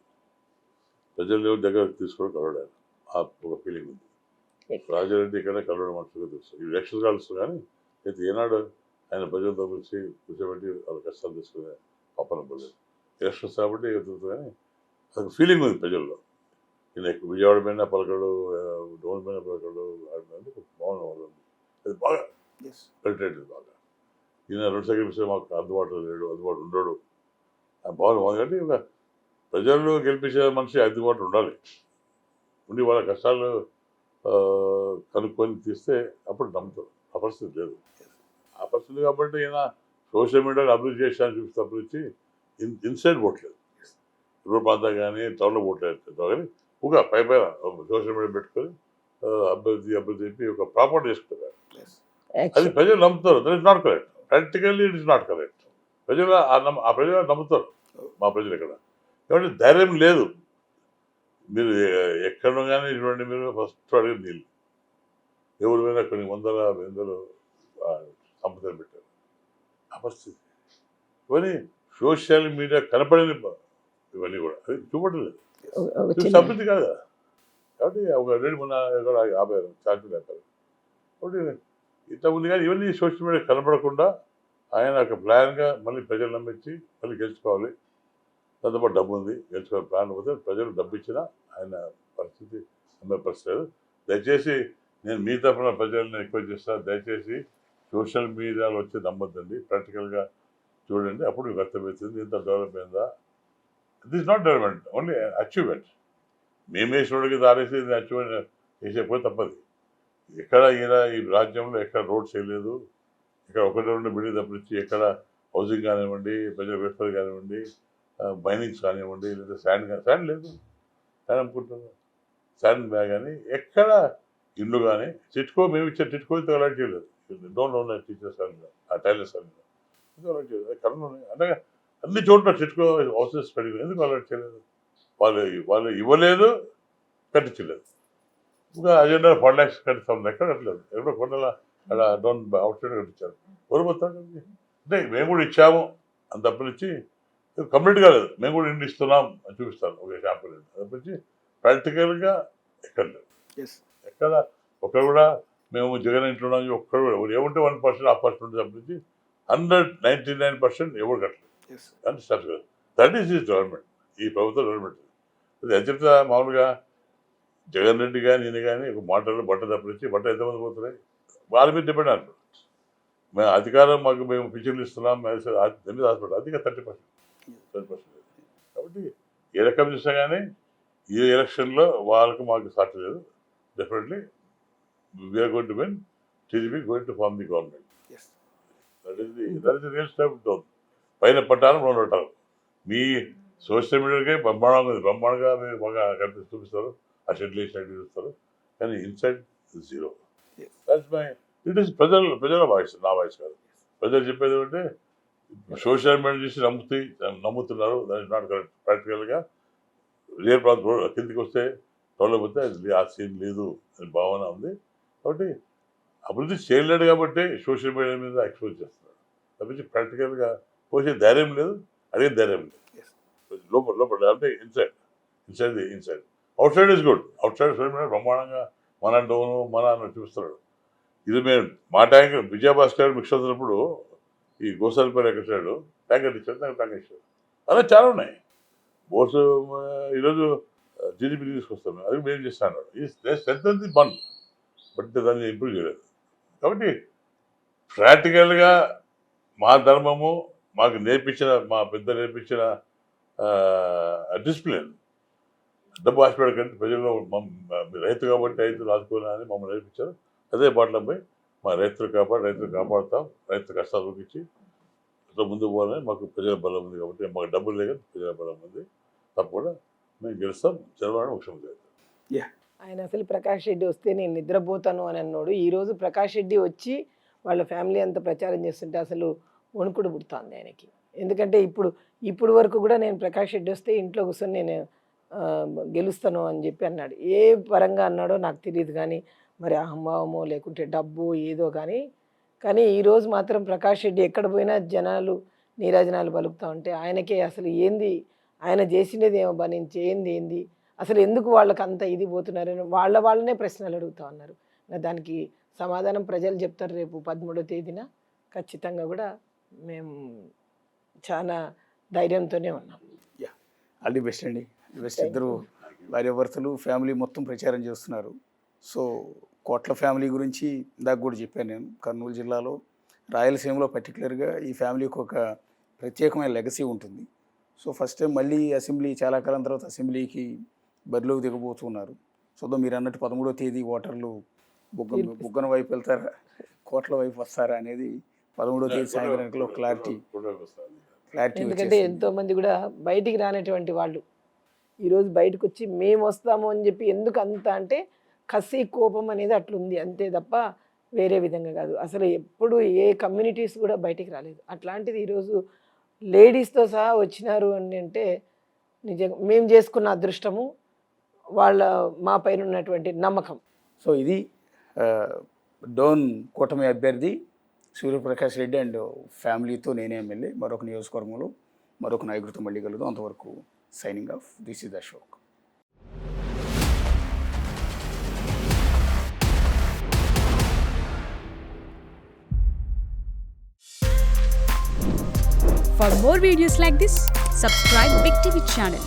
ప్రజలు ఎవరి దగ్గర తీసుకోవడం కలవడం ఆ ఒక ఫీలింగ్ ఉంది. రాజారెడ్డి ఇక్కడ కలవడం మనుషులుగా తెలుసు, ఈ ఎలక్షన్ కాల్స్ కానీ అయితే ఏనాడు ఆయన ప్రజలతో కలిసి కూర్చోబెట్టి వాళ్ళ కష్టాలు తీసుకునే పాపన పడలేదు. ఎలక్షన్స్ కాబట్టి ఎదుగుతుంది కానీ అదొక ఫీలింగ్ ఉంది ప్రజల్లో. ఈయన విజయవాడ పైన పలకడు, డోన్ పైన పలకడు, బాగుంది వాళ్ళు, అది బాగా పెరిటేట్ బాగా. ఈయన 2 సెకండ్స్ మాకు అందుబాటులో లేడు, అందుబాటు ఉండడు, బాగుంది కాబట్టి ఒక ప్రజల్లో గెలిపించే మనిషి అందుబాటులో ఉండాలి, ఉండి వాళ్ళ కష్టాలు కనుక్కొని తీస్తే అప్పుడు నమ్ముతారు. ఆ పరిస్థితి లేదు, ఆ పరిస్థితి కాబట్టి ఈయన సోషల్ మీడియాలో అభివృద్ధి చేసాను చూపిస్తే అభివృద్ధి ఇన్సైడ్ పోవట్లేదు, రూరల్ ప్రాంతం కానీ టౌన్లో పోవట్లేదు కానీ ఒక పై సోషల్ మీడియా పెట్టుకొని అభివృద్ధి చెప్పి ఒక ప్రాపర్టీ చేసుకుంటారు. అది ప్రజలు నమ్ముతారు, that is not correct, practically it is not correct. ప్రజలు ఆ ప్రజలు నమ్ముతారు, మా ప్రజలు ఇక్కడ కాబట్టి ధైర్యం లేదు. మీరు ఎక్కడ కానీ చూడండి, మీరు ఫస్ట్ అడిగిన నీళ్ళు ఎవరి మీద కొన్ని వందల సంపదలు పెట్టారు. ఆ పరిస్థితి ఇవన్నీ సోషల్ మీడియా కనపడని ఇవన్నీ కూడా అది చూపట్లేదు, అభివృద్ధి కాదు కదా. కాబట్టి ఒక 250 ఛార్జీలు వేస్తారు కాబట్టి ఇంతకుముందు కానీ ఇవన్నీ సోషల్ మీడియా కనపడకుండా ఆయన ఒక ప్లాన్గా మళ్ళీ ప్రజలు నమ్మించి మళ్ళీ గెలుచుకోవాలి, దాంతోపాటు డబ్బు ఉంది గెలుచుకోవాలి ప్లాన్ పోతే ప్రజలు డబ్బు ఇచ్చినా ఆయన పరిస్థితి నమ్మే పరిస్థితి లేదు. దయచేసి నేను మీ తరఫున ప్రజలను రిక్వెస్ట్ చేస్తాను, దయచేసి సోషల్ మీడియాలో వచ్చి నమ్మొద్దండి, ప్రాక్టికల్గా చూడండి, అప్పుడు మీకు అర్థమవుతుంది ఇంత డెవలప్ అయిందా. This is not development, only achievement. మేమేశ్వరుడికి దారేసి అచీవ్మెంట్ చేసేపోతే తప్పది. ఎక్కడ ఈయన ఈ రాజ్యంలో ఎక్కడ రోడ్స్ వేయలేదు, ఇక్కడ 1-2 బిల్డింగ్ తప్పించి ఎక్కడ హౌసింగ్ కానివ్వండి, ప్రజల వెల్ఫేర్ కానివ్వండి, మైనింగ్స్ కానివ్వండి, లేదా శాండ్ లేదు, శాండ్ అమ్ముకుంటున్నారు, శాండ్ బ్యాగ్ కానీ ఎక్కడ ఇల్లు కానీ టిట్కో మేము ఇచ్చే టిట్కో ఇంత అలాట్ చేయలేదు, డోంట్ ఓన్ టీచర్స్ కానీ ఆ టైలర్స్ కానీ ఎందుకు అలాట్ చేయలేదు. కరెంట్ ఉన్నాయి అంటే అన్ని చోట్ల టిట్కో హౌసెస్ పెరిగింది, ఎందుకు అలాట్ చేయలేదు, వాళ్ళు ఇవ్వలేదు, కట్టించలేదు. ఇంకా అజెండా 4 lakhs కట్టిస్తాం, ఎక్కడ కట్టలేదు, ఎక్కడో కొండల అక్కడ డౌన్ అవుట్ సైడ్ కట్టించారు. ఎవరు పోతారు అంటే మేము కూడా ఇచ్చాము అని తప్పనిచ్చి కంప్లీట్ కాలేదు, మేము కూడా ఇంటి ఇస్తున్నాం అని చూపిస్తాను ఒక షాంపుల్ తప్పించి ప్రాక్టికల్గా ఎక్కడ లేదు. ఎక్కడ ఒకరు కూడా మేము జగన్ ఇంట్లో ఉన్నాం ఒక్కడు కూడా ఏముంటే 1% 1% తప్పించి 199% ఎవరు కట్టలేదు. అంటే దట్ ఈస్ దిస్ గవర్నమెంట్, ఈ ప్రభుత్వ గవర్నమెంట్. అది అత్యంత మామూలుగా జగన్ రెడ్డి కానీ నేను కానీ ఒక మాటలు బట్ట తప్పించి బట్ట ఎంతమంది పోతున్నాయి వాళ్ళ మీద డిపెండ్ అంటారు. మేము అధికారం మాకు మేము పింఛన్లు ఇస్తున్నాం హాస్పిటల్ అది 30%. కాబట్టి ఏ రకం చూసినా కానీ ఈ ఎలక్షన్లో వాళ్ళకు మాకు సాటి లేదు. Definitely we're going to win, TDP going to form the government. That is the real step down. పైన పట్టాలు రెండు పట్టాలు మీ సోషల్ మీడియాకే బ్రహ్మాండంగా మీరు బాగా కనిపిస్తూ చూపిస్తారు, ఆ షెడ్యూల్ వేసినట్టు చూస్తారు, కానీ inside zero. That's my it is ప్రజల వాయిస్, నా వాయిస్ కాదు. ప్రజలు చెప్పేది ఏమంటే సోషల్ మీడియా చూసి నమ్ముతున్నారు, దట్ ఇస్ నాట్ కరెక్ట్. ప్రాక్టికల్గా రియల్ ప్రాంతం కిందికి వస్తే రోడ్లో పోతే అది ఆ సీన్ లేదు అని భావన ఉంది. కాబట్టి అభివృద్ధి చేయలేడు కాబట్టి సోషల్ మీడియా మీద ఎక్స్పోజ్ చేస్తున్నాడు తప్పించి ప్రాక్టికల్గా పోసే ధైర్యం లేదు, అడిగే ధైర్యం లేదు. లోపల లోపల అంటే inside out side is good. Out side social media బ్రహ్మాండంగా మన డోను మన అని చూస్తున్నాడు. ఇది మేము మా ట్యాంక్ విజయభాస్కర్ మిక్స్ అవుతున్నప్పుడు ఈ గోసాలపల్లి ఎక్కడాడు ట్యాంకర్ ఇచ్చాడు, నాకు ట్యాంకర్ ఇచ్చాడు. అలా చాలా ఉన్నాయి. బోర్స్ ఈరోజు జీడిపి తీసుకొస్తాం, అది మేము చేస్తాను. ఈ స్ట్రెంత్ అంది బంద్, బట్ దాన్ని ఇంప్రూవ్ చేయలేదు. కాబట్టి ప్రాక్టికల్గా మా ధర్మము మాకు నేర్పించిన, మా పెద్ద నేర్పించిన డిసిప్లిన్, డబ్బు ఆశపడకండి ప్రజల్లో రైతు కాబట్టి రైతులు ఆదుకోవాలని మమ్మల్ని నేర్పించారు. అదే బాటలపై మా రైతులు కాపాడుతాం, రైతు కష్టాలు చూపించి ఇట్లా ముందుకు పోవాలని మాకు ప్రజల బలం ఉంది. కాబట్టి మాకు డబ్బులు లేక ప్రజల బలం ఉంది. తప్పకుండా మేము గెలుస్తాం, చంద్రబాబు ముఖ్యమంత్రి అవుతాం. ఆయన అసలు ప్రకాష్ రెడ్డి వస్తే నేను నిద్రపోతాను అని అన్నాడు. ఈరోజు ప్రకాష్ రెడ్డి వచ్చి వాళ్ళ ఫ్యామిలీ అంతా ప్రచారం చేస్తుంటే అసలు వణుకుడు పుడుతుంది ఆయనకి. ఎందుకంటే ఇప్పుడు వరకు కూడా నేను ప్రకాష్ రెడ్డి వస్తే ఇంట్లో కూర్చొని నేను గెలుస్తాను అని చెప్పి అన్నాడు. ఏ పరంగా అన్నాడో నాకు తెలియదు, కానీ మరి అహంభావమో లేకుంటే డబ్బు ఏదో కానీ ఈరోజు మాత్రం ప్రకాష్ రెడ్డి ఎక్కడ పోయినా జనాలు నీరాజనాలు పలుకుతా ఉంటే ఆయనకే అసలు ఏంది ఆయన చేసినది ఏమో బా, నేను ఏంది అసలు ఎందుకు వాళ్ళకి అంత ఇది పోతున్నారని వాళ్ళనే ప్రశ్నలు అడుగుతా ఉన్నారు. దానికి సమాధానం ప్రజలు చెప్తారు రేపు 13వ తేదీన. ఖచ్చితంగా కూడా మేము చాలా ధైర్యంతోనే ఉన్నాం. ఆల్ ది బెస్ట్ అండి. బెస్ట్. ఇద్దరు భార్యాభర్తలు ఫ్యామిలీ మొత్తం ప్రచారం చేస్తున్నారు. సో కోట్ల ఫ్యామిలీ గురించి ఇందాక కూడా చెప్పాను నేను. కర్నూలు జిల్లాలో రాయలసీమలో పర్టికులర్గా ఈ ఫ్యామిలీకి ఒక ప్రత్యేకమైన లెగసీ ఉంటుంది. సో ఫస్ట్ టైం మళ్ళీ అసెంబ్లీ, చాలా కాలం తర్వాత అసెంబ్లీకి బరిలోకి దిగబోతున్నారు. సో మీరు అన్నట్టు 13వ తేదీ ఓటర్లు బుగ్గన వైపు వెళ్తారా, కోట్ల వైపు వస్తారా అనేది 13వ తేదీ సాయంత్రానికి క్లారిటీ. ఎందుకంటే ఎంతోమంది కూడా బయటికి రానటువంటి వాళ్ళు ఈరోజు బయటకు వచ్చి మేము వస్తాము అని చెప్పి, ఎందుకు అంత అంటే కసి కోపం అనేది అట్లుంది అంతే తప్ప వేరే విధంగా కాదు. అసలు ఎప్పుడు ఏ కమ్యూనిటీస్ కూడా బయటికి రాలేదు. అట్లాంటిది ఈరోజు లేడీస్తో సహా వచ్చినారు అని అంటే నిజంగా మేము చేసుకున్న అదృష్టము, వాళ్ళ మా పైన ఉన్నటువంటి నమ్మకం. సో ఇది డోన్ కూటమి అభ్యర్థి సూర్యప్రకాష్ రెడ్డి అండ్ ఫ్యామిలీతో నేనే ఎమ్మెల్యే. మరొక నియోజకవర్గంలో మరొక నాయకుడితో మళ్ళీ కలుగుతాం. అంతవరకు signing off. This is Ashok. For more videos like this, subscribe Big TV channel.